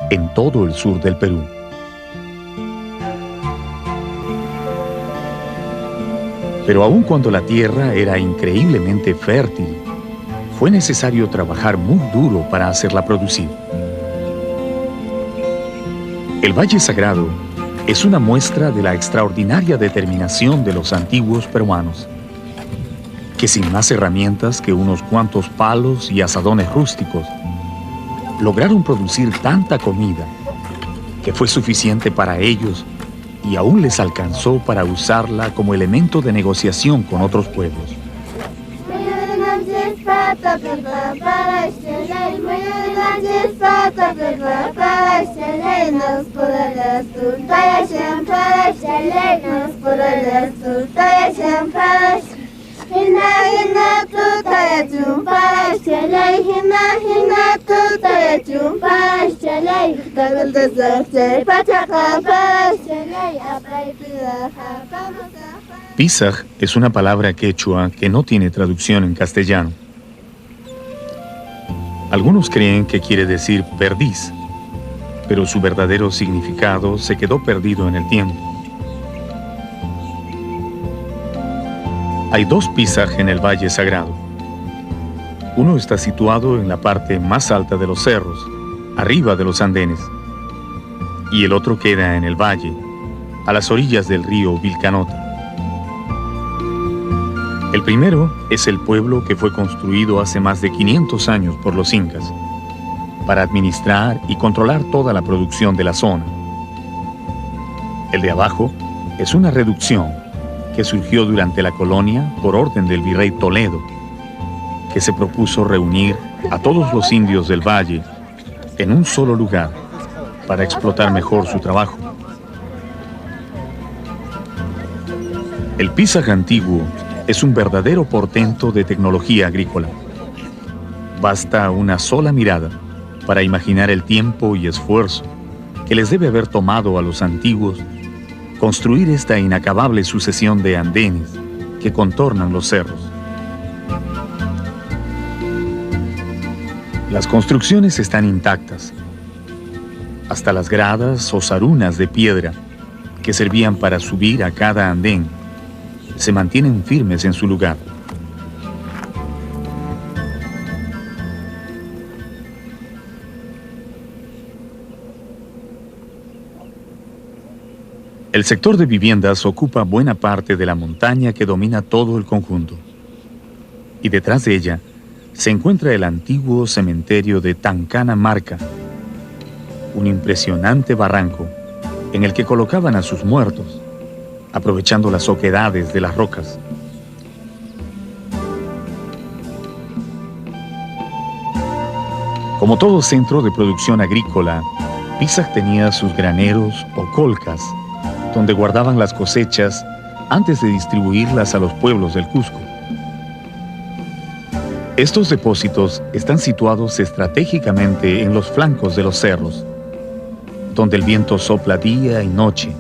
en todo el sur del Perú. Pero aun cuando la tierra era increíblemente fértil, fue necesario trabajar muy duro para hacerla producir. El Valle Sagrado es una muestra de la extraordinaria determinación de los antiguos peruanos, que sin más herramientas que unos cuantos palos y azadones rústicos, lograron producir tanta comida que fue suficiente para ellos y aún les alcanzó para usarla como elemento de negociación con otros pueblos. Pisaj es una palabra quechua que no tiene traducción en castellano. Algunos creen que quiere decir perdiz, pero su verdadero significado se quedó perdido en el tiempo. Hay dos Pisaj en el Valle Sagrado. Uno está situado en la parte más alta de los cerros, arriba de los andenes, y el otro queda en el valle, a las orillas del río Vilcanota. El primero es el pueblo que fue construido hace más de 500 años por los incas, para administrar y controlar toda la producción de la zona. El de abajo es una reducción que surgió durante la colonia por orden del virrey Toledo, que se propuso reunir a todos los indios del valle en un solo lugar para explotar mejor su trabajo. El Pisaj antiguo es un verdadero portento de tecnología agrícola. Basta una sola mirada para imaginar el tiempo y esfuerzo que les debe haber tomado a los antiguos construir esta inacabable sucesión de andenes que contornan los cerros. Las construcciones están intactas, hasta las gradas o sarunas de piedra que servían para subir a cada andén se mantienen firmes en su lugar. El sector de viviendas ocupa buena parte de la montaña que domina todo el conjunto. Y detrás de ella se encuentra el antiguo cementerio de Tancana Marca, un impresionante barranco en el que colocaban a sus muertos, aprovechando las oquedades de las rocas. Como todo centro de producción agrícola, Pisaj tenía sus graneros o colcas, donde guardaban las cosechas antes de distribuirlas a los pueblos del Cusco. Estos depósitos están situados estratégicamente en los flancos de los cerros, donde el viento sopla día y noche,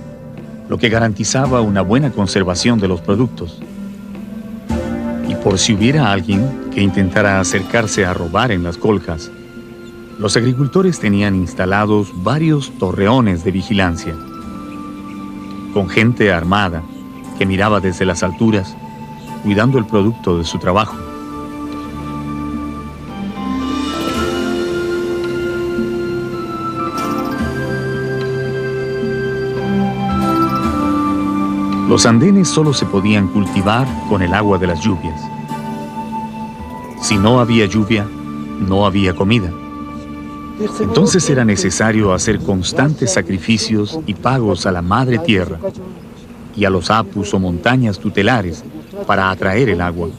lo que garantizaba una buena conservación de los productos. Y por si hubiera alguien que intentara acercarse a robar en las colcas, los agricultores tenían instalados varios torreones de vigilancia, con gente armada que miraba desde las alturas, cuidando el producto de su trabajo. Los andenes solo se podían cultivar con el agua de las lluvias. Si no había lluvia, no había comida. Entonces era necesario hacer constantes sacrificios y pagos a la madre tierra y a los apus o montañas tutelares para atraer el agua.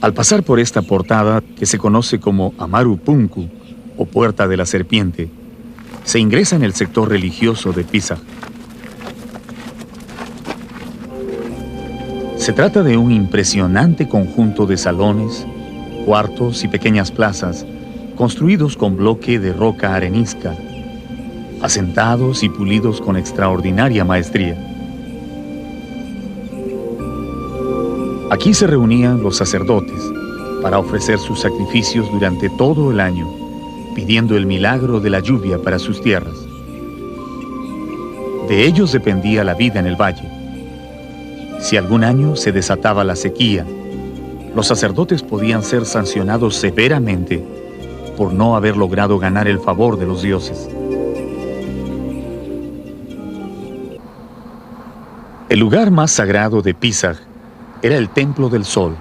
Al pasar por esta portada, que se conoce como Amaru Punku o Puerta de la Serpiente, se ingresa en el sector religioso de Pisaj. Se trata de un impresionante conjunto de salones, cuartos y pequeñas plazas construidos con bloque de roca arenisca, asentados y pulidos con extraordinaria maestría. Aquí se reunían los sacerdotes para ofrecer sus sacrificios durante todo el año, pidiendo el milagro de la lluvia para sus tierras. De ellos dependía la vida en el valle. Si algún año se desataba la sequía, los sacerdotes podían ser sancionados severamente por no haber logrado ganar el favor de los dioses. El lugar más sagrado de Pisag era el Templo del Sol,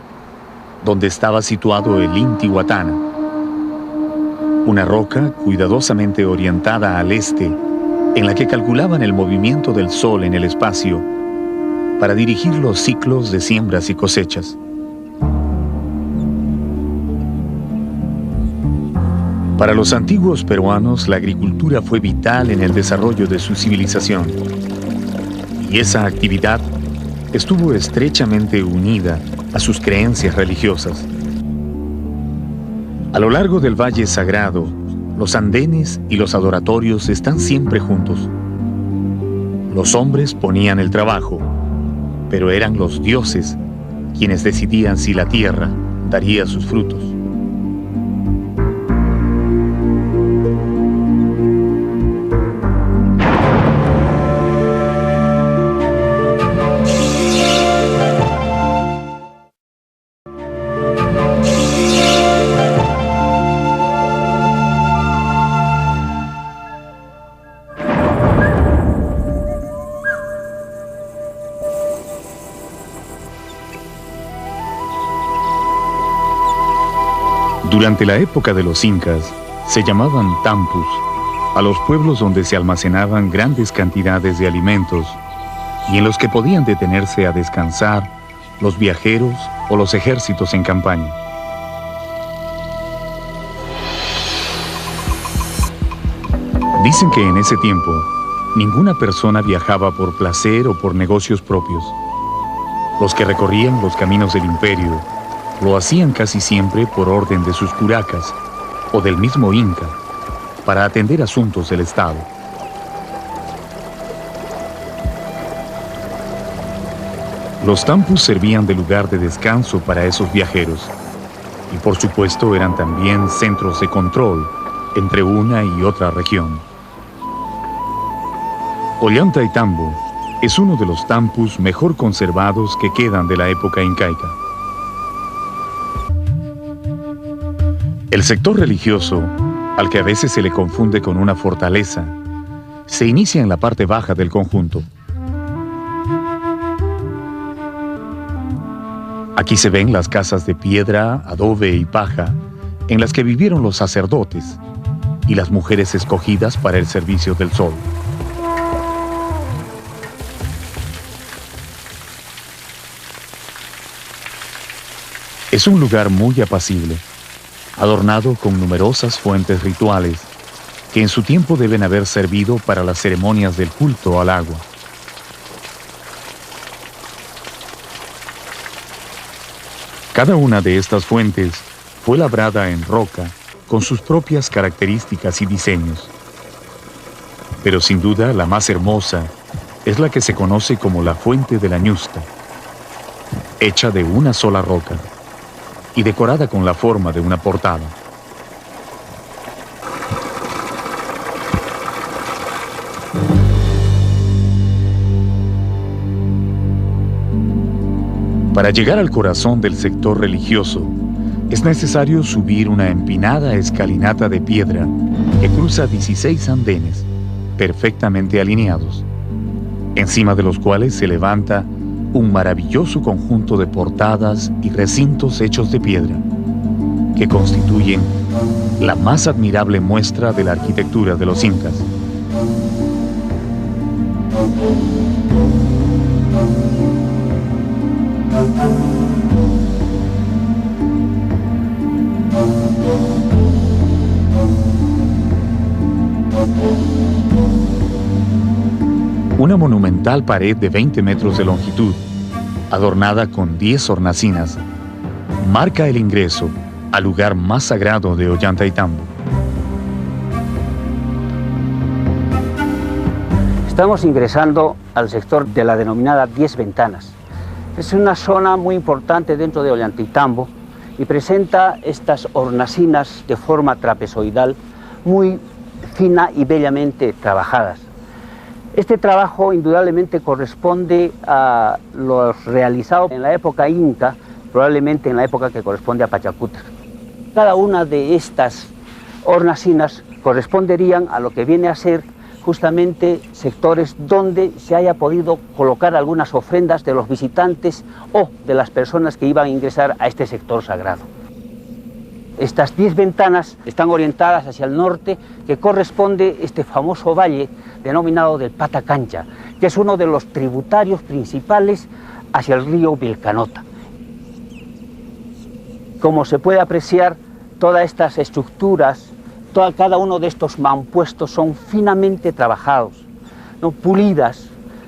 donde estaba situado el Intihuatana, una roca cuidadosamente orientada al este, en la que calculaban el movimiento del Sol en el espacio para dirigir los ciclos de siembras y cosechas. Para los antiguos peruanos, la agricultura fue vital en el desarrollo de su civilización, y esa actividad estuvo estrechamente unida a sus creencias religiosas. A lo largo del Valle Sagrado, los andenes y los adoratorios están siempre juntos. Los hombres ponían el trabajo, pero eran los dioses quienes decidían si la tierra daría sus frutos. Durante la época de los incas, se llamaban tampus a los pueblos donde se almacenaban grandes cantidades de alimentos y en los que podían detenerse a descansar los viajeros o los ejércitos en campaña. Dicen que en ese tiempo, ninguna persona viajaba por placer o por negocios propios. Los que recorrían los caminos del imperio lo hacían casi siempre por orden de sus curacas o del mismo Inca, para atender asuntos del Estado. Los tampus servían de lugar de descanso para esos viajeros y por supuesto eran también centros de control entre una y otra región. Ollantaytambo es uno de los tampus mejor conservados que quedan de la época incaica. El sector religioso, al que a veces se le confunde con una fortaleza, se inicia en la parte baja del conjunto. Aquí se ven las casas de piedra, adobe y paja en las que vivieron los sacerdotes y las mujeres escogidas para el servicio del sol. Es un lugar muy apacible, adornado con numerosas fuentes rituales que en su tiempo deben haber servido para las ceremonias del culto al agua. Cada una de estas fuentes fue labrada en roca con sus propias características y diseños. Pero sin duda la más hermosa es la que se conoce como la Fuente de la Ñusta, hecha de una sola roca y decorada con la forma de una portada. Para llegar al corazón del sector religioso, es necesario subir una empinada escalinata de piedra que cruza 16 andenes, perfectamente alineados, encima de los cuales se levanta un maravilloso conjunto de portadas y recintos hechos de piedra, que constituyen la más admirable muestra de la arquitectura de los incas. Una monumental pared de 20 metros de longitud, adornada con 10 hornacinas, marca el ingreso al lugar más sagrado de Ollantaytambo. Estamos ingresando al sector de la denominada 10 Ventanas. Es una zona muy importante dentro de Ollantaytambo y presenta estas hornacinas de forma trapezoidal muy fina y bellamente trabajadas. Este trabajo indudablemente corresponde a los realizados en la época inca, probablemente en la época que corresponde a Pachacútec. Cada una de estas hornacinas corresponderían a lo que viene a ser justamente sectores donde se haya podido colocar algunas ofrendas de los visitantes o de las personas que iban a ingresar a este sector sagrado. Estas 10 ventanas están orientadas hacia el norte, que corresponde a este famoso valle denominado del Patacancha, que es uno de los tributarios principales hacia el río Vilcanota. Como se puede apreciar, todas estas estructuras, cada uno de estos mampuestos son finamente trabajados, ¿no? Pulidas,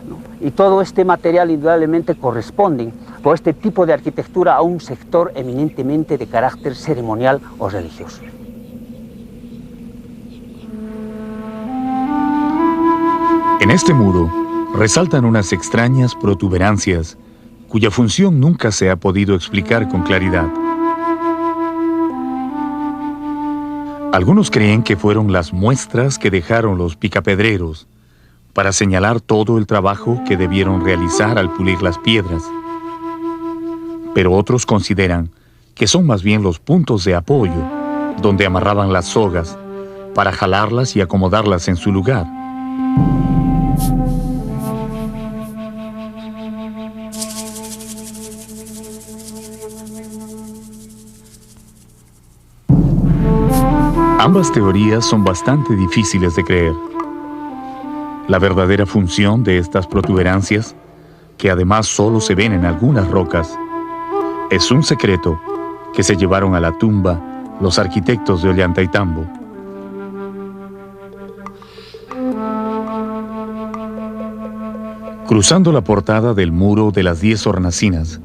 ¿no? Y todo este material indudablemente corresponde por este tipo de arquitectura a un sector eminentemente de carácter ceremonial o religioso. En este muro resaltan unas extrañas protuberancias cuya función nunca se ha podido explicar con claridad. Algunos creen que fueron las muestras que dejaron los picapedreros para señalar todo el trabajo que debieron realizar al pulir las piedras. Pero otros consideran que son más bien los puntos de apoyo donde amarraban las sogas para jalarlas y acomodarlas en su lugar. Ambas teorías son bastante difíciles de creer. La verdadera función de estas protuberancias, que además solo se ven en algunas rocas, es un secreto que se llevaron a la tumba los arquitectos de Ollantaytambo. Cruzando la portada del muro de las 10 hornacinas,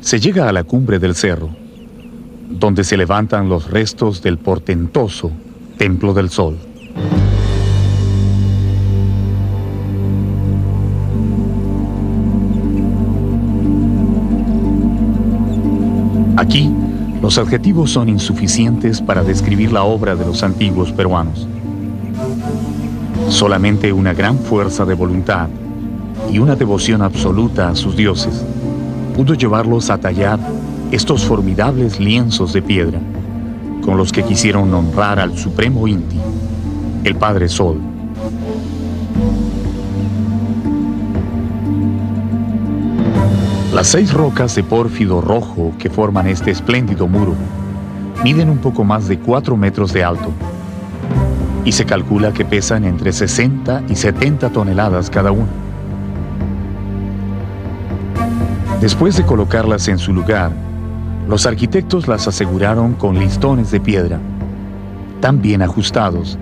se llega a la cumbre del cerro, donde se levantan los restos del portentoso Templo del Sol. Aquí, los adjetivos son insuficientes para describir la obra de los antiguos peruanos. Solamente una gran fuerza de voluntad y una devoción absoluta a sus dioses pudo llevarlos a tallar estos formidables lienzos de piedra, con los que quisieron honrar al supremo Inti, el Padre Sol. Las 6 rocas de pórfido rojo que forman este espléndido muro miden un poco más de 4 metros de alto y se calcula que pesan entre 60 y 70 toneladas cada una. Después de colocarlas en su lugar, los arquitectos las aseguraron con listones de piedra, tan bien ajustados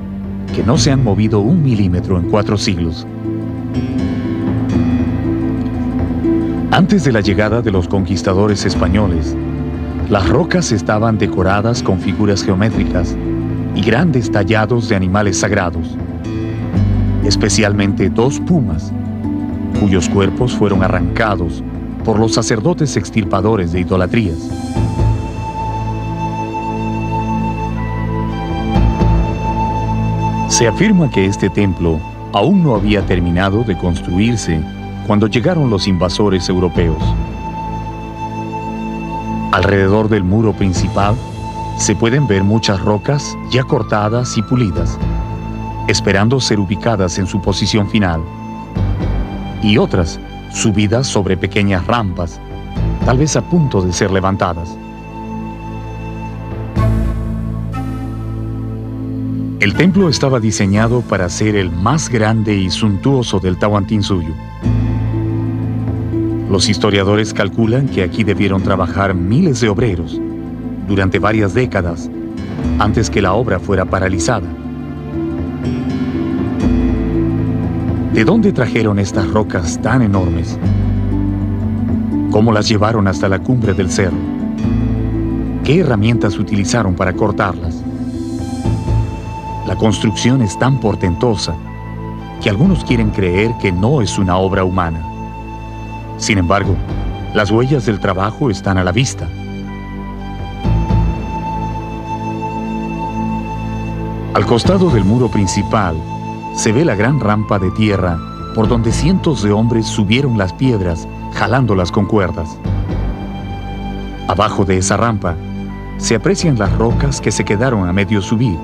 que no se han movido 1 milímetro en 4 siglos. Antes de la llegada de los conquistadores españoles, las rocas estaban decoradas con figuras geométricas y grandes tallados de animales sagrados, especialmente 2 pumas, cuyos cuerpos fueron arrancados por los sacerdotes extirpadores de idolatrías. Se afirma que este templo aún no había terminado de construirse cuando llegaron los invasores europeos. Alrededor del muro principal se pueden ver muchas rocas ya cortadas y pulidas, esperando ser ubicadas en su posición final, y otras subidas sobre pequeñas rampas, tal vez a punto de ser levantadas. El templo estaba diseñado para ser el más grande y suntuoso del Tahuantinsuyo. Los historiadores calculan que aquí debieron trabajar miles de obreros durante varias décadas antes que la obra fuera paralizada. ¿De dónde trajeron estas rocas tan enormes? ¿Cómo las llevaron hasta la cumbre del cerro? ¿Qué herramientas utilizaron para cortarlas? La construcción es tan portentosa que algunos quieren creer que no es una obra humana. Sin embargo, las huellas del trabajo están a la vista. Al costado del muro principal se ve la gran rampa de tierra por donde cientos de hombres subieron las piedras, jalándolas con cuerdas. Abajo de esa rampa se aprecian las rocas que se quedaron a medio subir.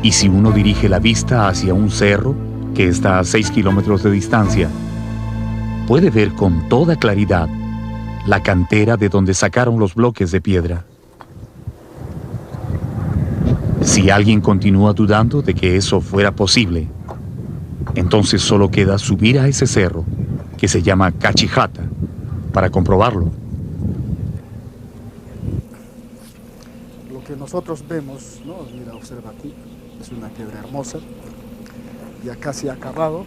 Y si uno dirige la vista hacia un cerro que está a 6 kilómetros de distancia, puede ver con toda claridad la cantera de donde sacaron los bloques de piedra. Si alguien continúa dudando de que eso fuera posible, entonces solo queda subir a ese cerro, que se llama Cachijata, para comprobarlo. Lo que nosotros vemos, ¿no? Mira, observa aquí, es una piedra hermosa, ya casi acabado.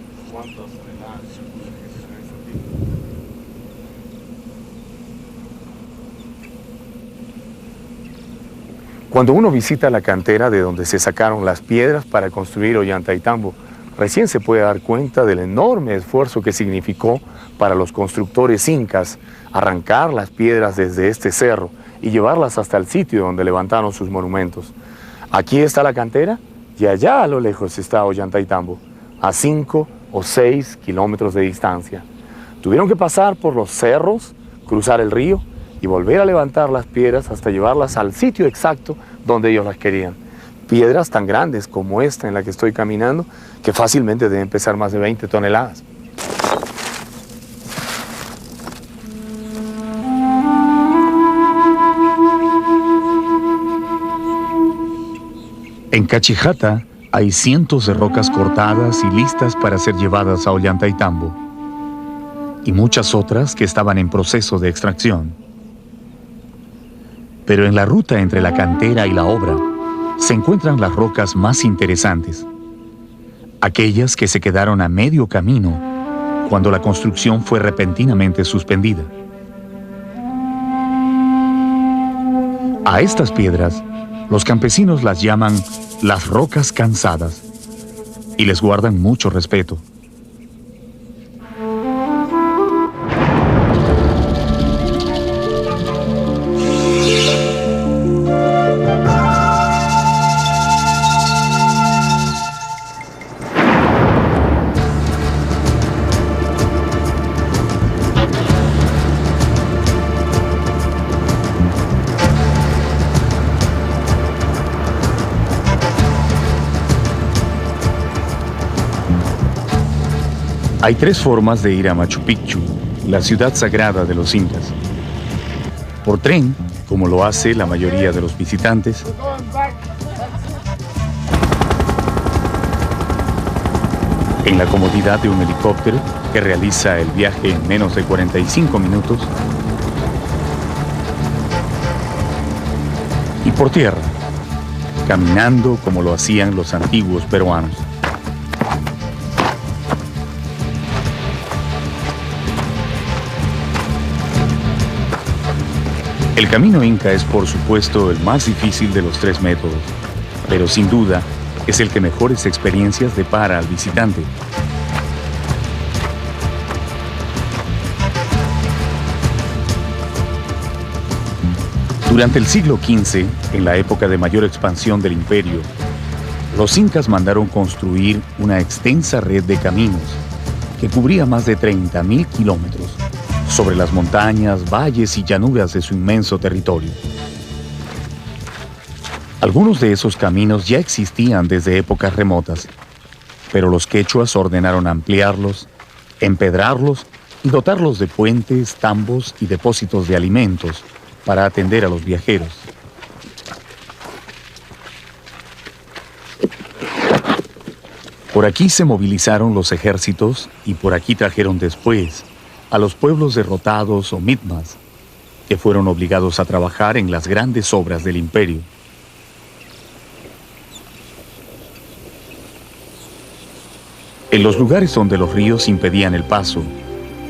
Cuando uno visita la cantera de donde se sacaron las piedras para construir Ollantaytambo, recién se puede dar cuenta del enorme esfuerzo que significó para los constructores incas arrancar las piedras desde este cerro y llevarlas hasta el sitio donde levantaron sus monumentos. Aquí está la cantera y allá a lo lejos está Ollantaytambo, a 5 o 6 kilómetros de distancia. Tuvieron que pasar por los cerros, cruzar el río y volver a levantar las piedras hasta llevarlas al sitio exacto donde ellos las querían. Piedras tan grandes como esta en la que estoy caminando, que fácilmente deben pesar más de 20 toneladas. En Cachijata hay cientos de rocas cortadas y listas para ser llevadas a Ollantaytambo, y muchas otras que estaban en proceso de extracción. Pero en la ruta entre la cantera y la obra se encuentran las rocas más interesantes, aquellas que se quedaron a medio camino cuando la construcción fue repentinamente suspendida. A estas piedras, los campesinos las llaman las rocas cansadas y les guardan mucho respeto. Hay 3 formas de ir a Machu Picchu, la ciudad sagrada de los incas. Por tren, como lo hace la mayoría de los visitantes. En la comodidad de un helicóptero que realiza el viaje en menos de 45 minutos. Y por tierra, caminando como lo hacían los antiguos peruanos. El camino inca es, por supuesto, el más difícil de los 3 métodos, pero sin duda es el que mejores experiencias depara al visitante. Durante el siglo XV, en la época de mayor expansión del imperio, los incas mandaron construir una extensa red de caminos que cubría más de 30.000 kilómetros sobre las montañas, valles y llanuras de su inmenso territorio. Algunos de esos caminos ya existían desde épocas remotas, pero los quechuas ordenaron ampliarlos, empedrarlos y dotarlos de puentes, tambos y depósitos de alimentos para atender a los viajeros. Por aquí se movilizaron los ejércitos y por aquí trajeron después a los pueblos derrotados o mitmas, que fueron obligados a trabajar en las grandes obras del imperio. En los lugares donde los ríos impedían el paso,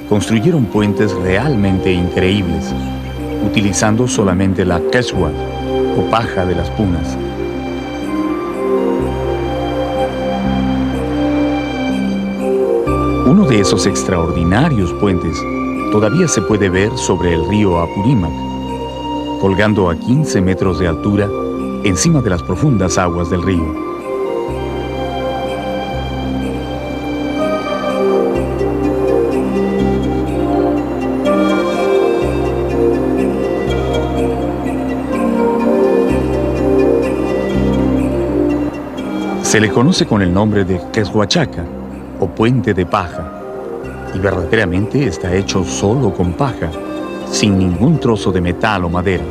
construyeron puentes realmente increíbles, utilizando solamente la quechua o paja de las punas. Uno de esos extraordinarios puentes todavía se puede ver sobre el río Apurímac, colgando a 15 metros de altura encima de las profundas aguas del río. Se le conoce con el nombre de Queshuachaca, o puente de paja, y verdaderamente está hecho solo con paja, sin ningún trozo de metal o madera.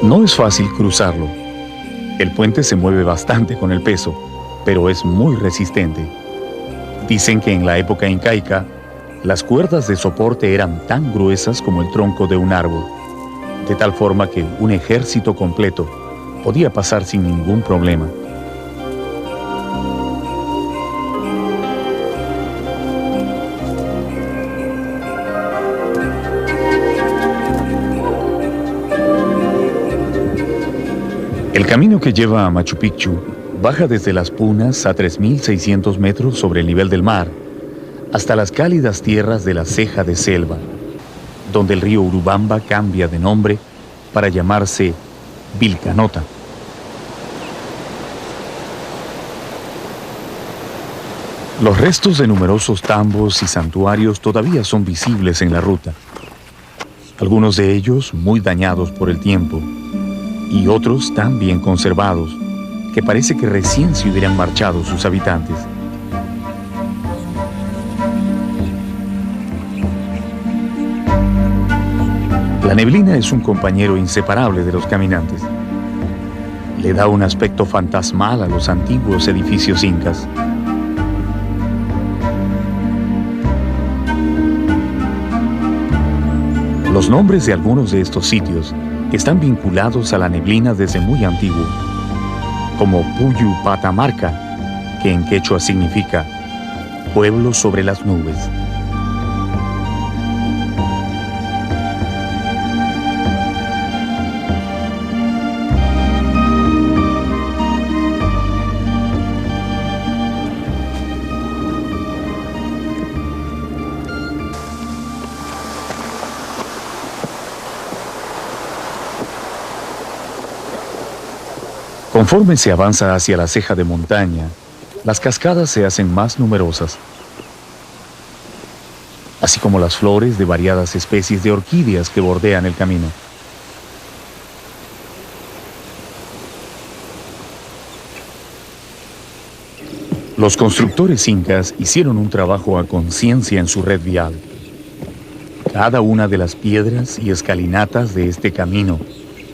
No es fácil cruzarlo. El puente se mueve bastante con el peso, pero es muy resistente. Dicen que en la época incaica, las cuerdas de soporte eran tan gruesas como el tronco de un árbol, de tal forma que un ejército completo podía pasar sin ningún problema. El camino que lleva a Machu Picchu baja desde las Punas a 3.600 metros sobre el nivel del mar, hasta las cálidas tierras de la Ceja de Selva, donde el río Urubamba cambia de nombre para llamarse Vilcanota. Los restos de numerosos tambos y santuarios todavía son visibles en la ruta, algunos de ellos muy dañados por el tiempo, y otros tan bien conservados que parece que recién se hubieran marchado sus habitantes. La neblina es un compañero inseparable de los caminantes. Le da un aspecto fantasmal a los antiguos edificios incas. Los nombres de algunos de estos sitios están vinculados a la neblina desde muy antiguo, como Puyu Patamarca, que en quechua significa pueblo sobre las nubes. Conforme se avanza hacia la ceja de montaña, las cascadas se hacen más numerosas, así como las flores de variadas especies de orquídeas que bordean el camino. Los constructores incas hicieron un trabajo a conciencia en su red vial. Cada una de las piedras y escalinatas de este camino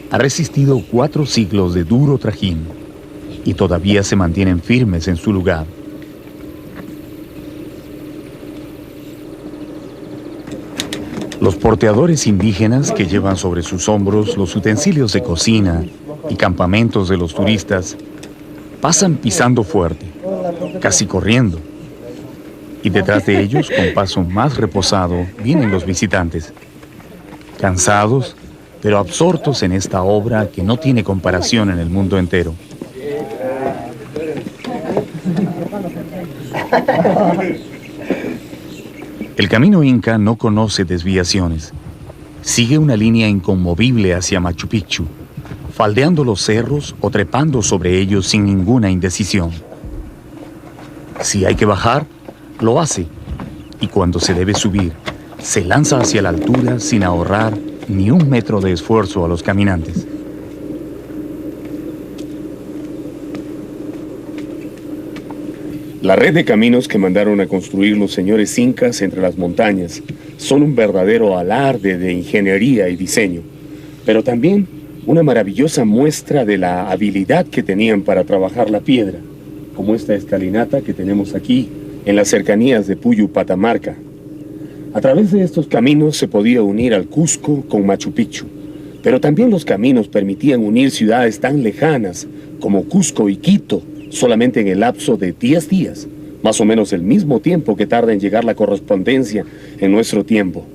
ha resistido 4 siglos de duro trajín y todavía se mantienen firmes en su lugar. Los porteadores indígenas que llevan sobre sus hombros los utensilios de cocina y campamentos de los turistas pasan pisando fuerte, casi corriendo, y detrás de ellos, con paso más reposado, vienen los visitantes, cansados pero absortos en esta obra que no tiene comparación en el mundo entero. El camino inca no conoce desviaciones. Sigue una línea inconmovible hacia Machu Picchu, faldeando los cerros o trepando sobre ellos sin ninguna indecisión. Si hay que bajar, lo hace, y cuando se debe subir, se lanza hacia la altura sin ahorrar ni un metro de esfuerzo a los caminantes. La red de caminos que mandaron a construir los señores incas entre las montañas son un verdadero alarde de ingeniería y diseño, pero también una maravillosa muestra de la habilidad que tenían para trabajar la piedra, como esta escalinata que tenemos aquí en las cercanías de Puyu Patamarca. A través de estos caminos se podía unir al Cusco con Machu Picchu, pero también los caminos permitían unir ciudades tan lejanas como Cusco y Quito solamente en el lapso de 10 días, más o menos el mismo tiempo que tarda en llegar la correspondencia en nuestro tiempo.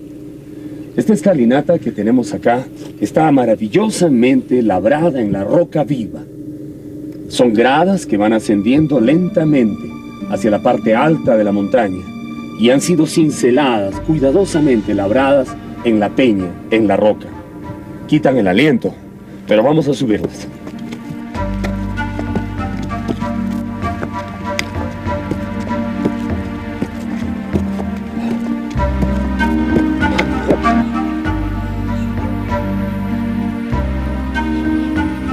Esta escalinata que tenemos acá está maravillosamente labrada en la roca viva. Son gradas que van ascendiendo lentamente hacia la parte alta de la montaña y han sido cinceladas, cuidadosamente labradas en la peña, en la roca. Quitan el aliento, pero vamos a subirlas.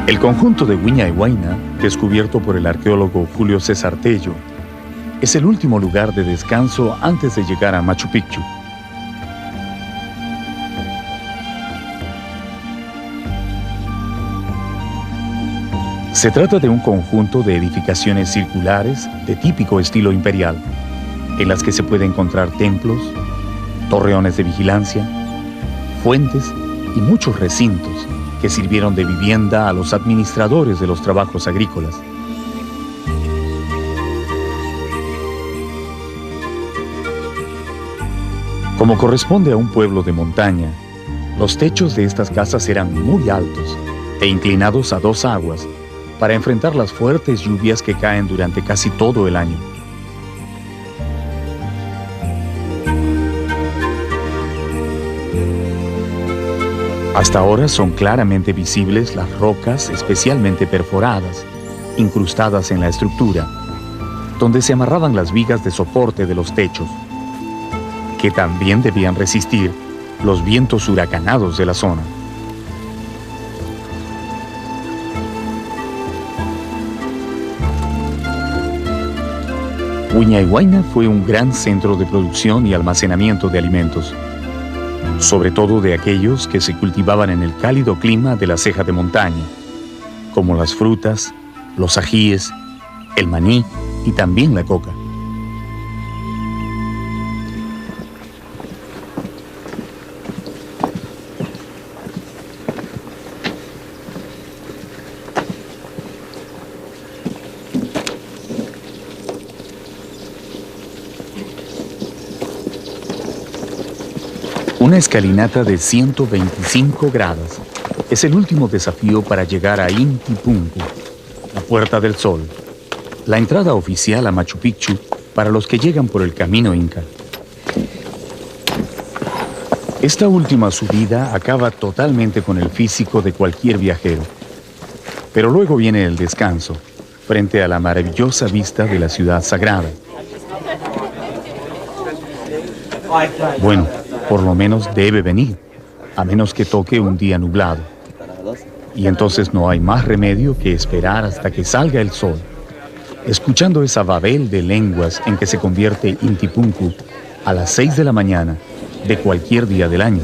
El conjunto de Huña y Huayna, descubierto por el arqueólogo Julio César Tello, es el último lugar de descanso antes de llegar a Machu Picchu. Se trata de un conjunto de edificaciones circulares de típico estilo imperial, en las que se puede encontrar templos, torreones de vigilancia, fuentes y muchos recintos que sirvieron de vivienda a los administradores de los trabajos agrícolas. Como corresponde a un pueblo de montaña, los techos de estas casas eran muy altos e inclinados a dos aguas para enfrentar las fuertes lluvias que caen durante casi todo el año. Hasta ahora son claramente visibles las rocas especialmente perforadas, incrustadas en la estructura, donde se amarraban las vigas de soporte de los techos, que también debían resistir los vientos huracanados de la zona. Huña y Huayna fue un gran centro de producción y almacenamiento de alimentos, sobre todo de aquellos que se cultivaban en el cálido clima de la ceja de montaña, como las frutas, los ajíes, el maní y también la coca. Una escalinata de 125 grados es el último desafío para llegar a Inti Punku, la Puerta del Sol, la entrada oficial a Machu Picchu para los que llegan por el camino inca. Esta última subida acaba totalmente con el físico de cualquier viajero, pero luego viene el descanso, frente a la maravillosa vista de la ciudad sagrada. Bueno, por lo menos debe venir, a menos que toque un día nublado. Y entonces no hay más remedio que esperar hasta que salga el sol, escuchando esa babel de lenguas en que se convierte Inti Punku a las 6 de la mañana de cualquier día del año.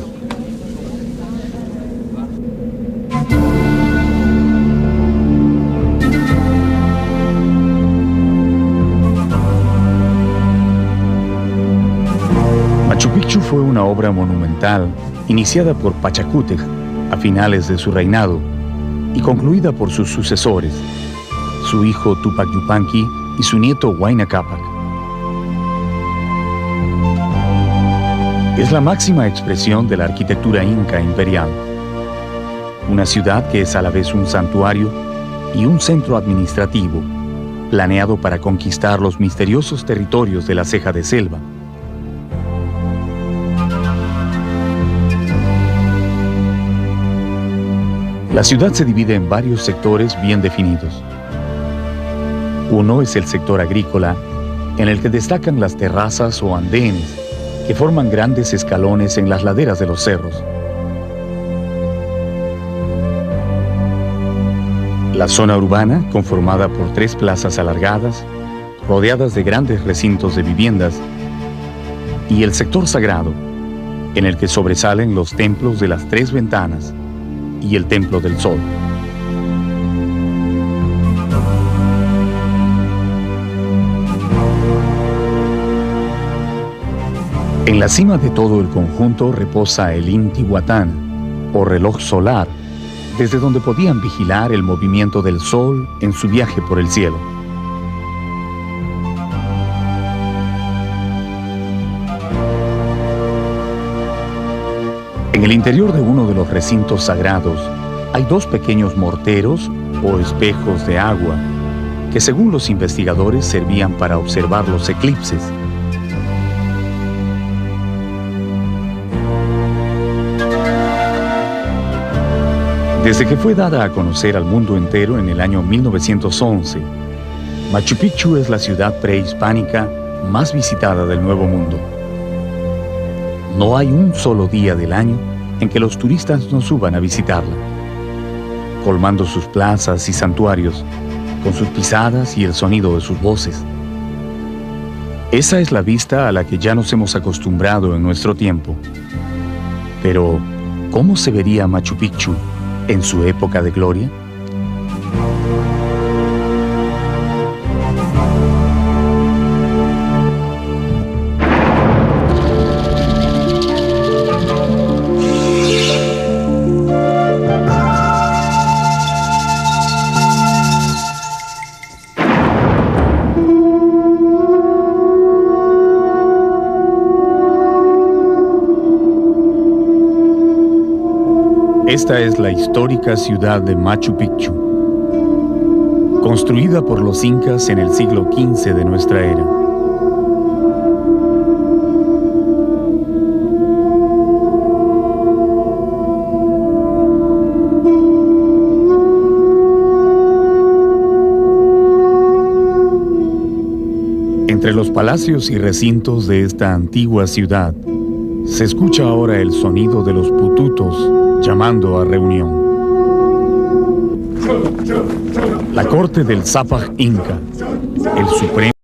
Machu Picchu fue una obra monumental iniciada por Pachacútec a finales de su reinado y concluida por sus sucesores, su hijo Tupac Yupanqui y su nieto Huayna Cápac. Es la máxima expresión de la arquitectura inca imperial, una ciudad que es a la vez un santuario y un centro administrativo, planeado para conquistar los misteriosos territorios de la ceja de selva. La ciudad se divide en varios sectores bien definidos. Uno es el sector agrícola, en el que destacan las terrazas o andenes, que forman grandes escalones en las laderas de los cerros. La zona urbana, conformada por 3 plazas alargadas, rodeadas de grandes recintos de viviendas, y el sector sagrado, en el que sobresalen los templos de las 3 ventanas, y el Templo del Sol. En la cima de todo el conjunto reposa el Intihuatán, o reloj solar, desde donde podían vigilar el movimiento del Sol en su viaje por el cielo. En el interior de uno de los recintos sagrados hay 2 pequeños morteros o espejos de agua que, según los investigadores, servían para observar los eclipses. Desde que fue dada a conocer al mundo entero en el año 1911, Machu Picchu es la ciudad prehispánica más visitada del Nuevo Mundo. No hay un solo día del año en que los turistas no suban a visitarla. colmando sus plazas y santuarios con sus pisadas y el sonido de sus voces. Esa es la vista a la que ya nos hemos acostumbrado en nuestro tiempo. Pero, ¿cómo se vería Machu Picchu en su época de gloria? Esta es la histórica ciudad de Machu Picchu, construida por los incas en el siglo XV de nuestra era. Entre los palacios y recintos de esta antigua ciudad, se escucha ahora el sonido de los pututos llamando a reunión. La corte del Zapaj Inca, el supremo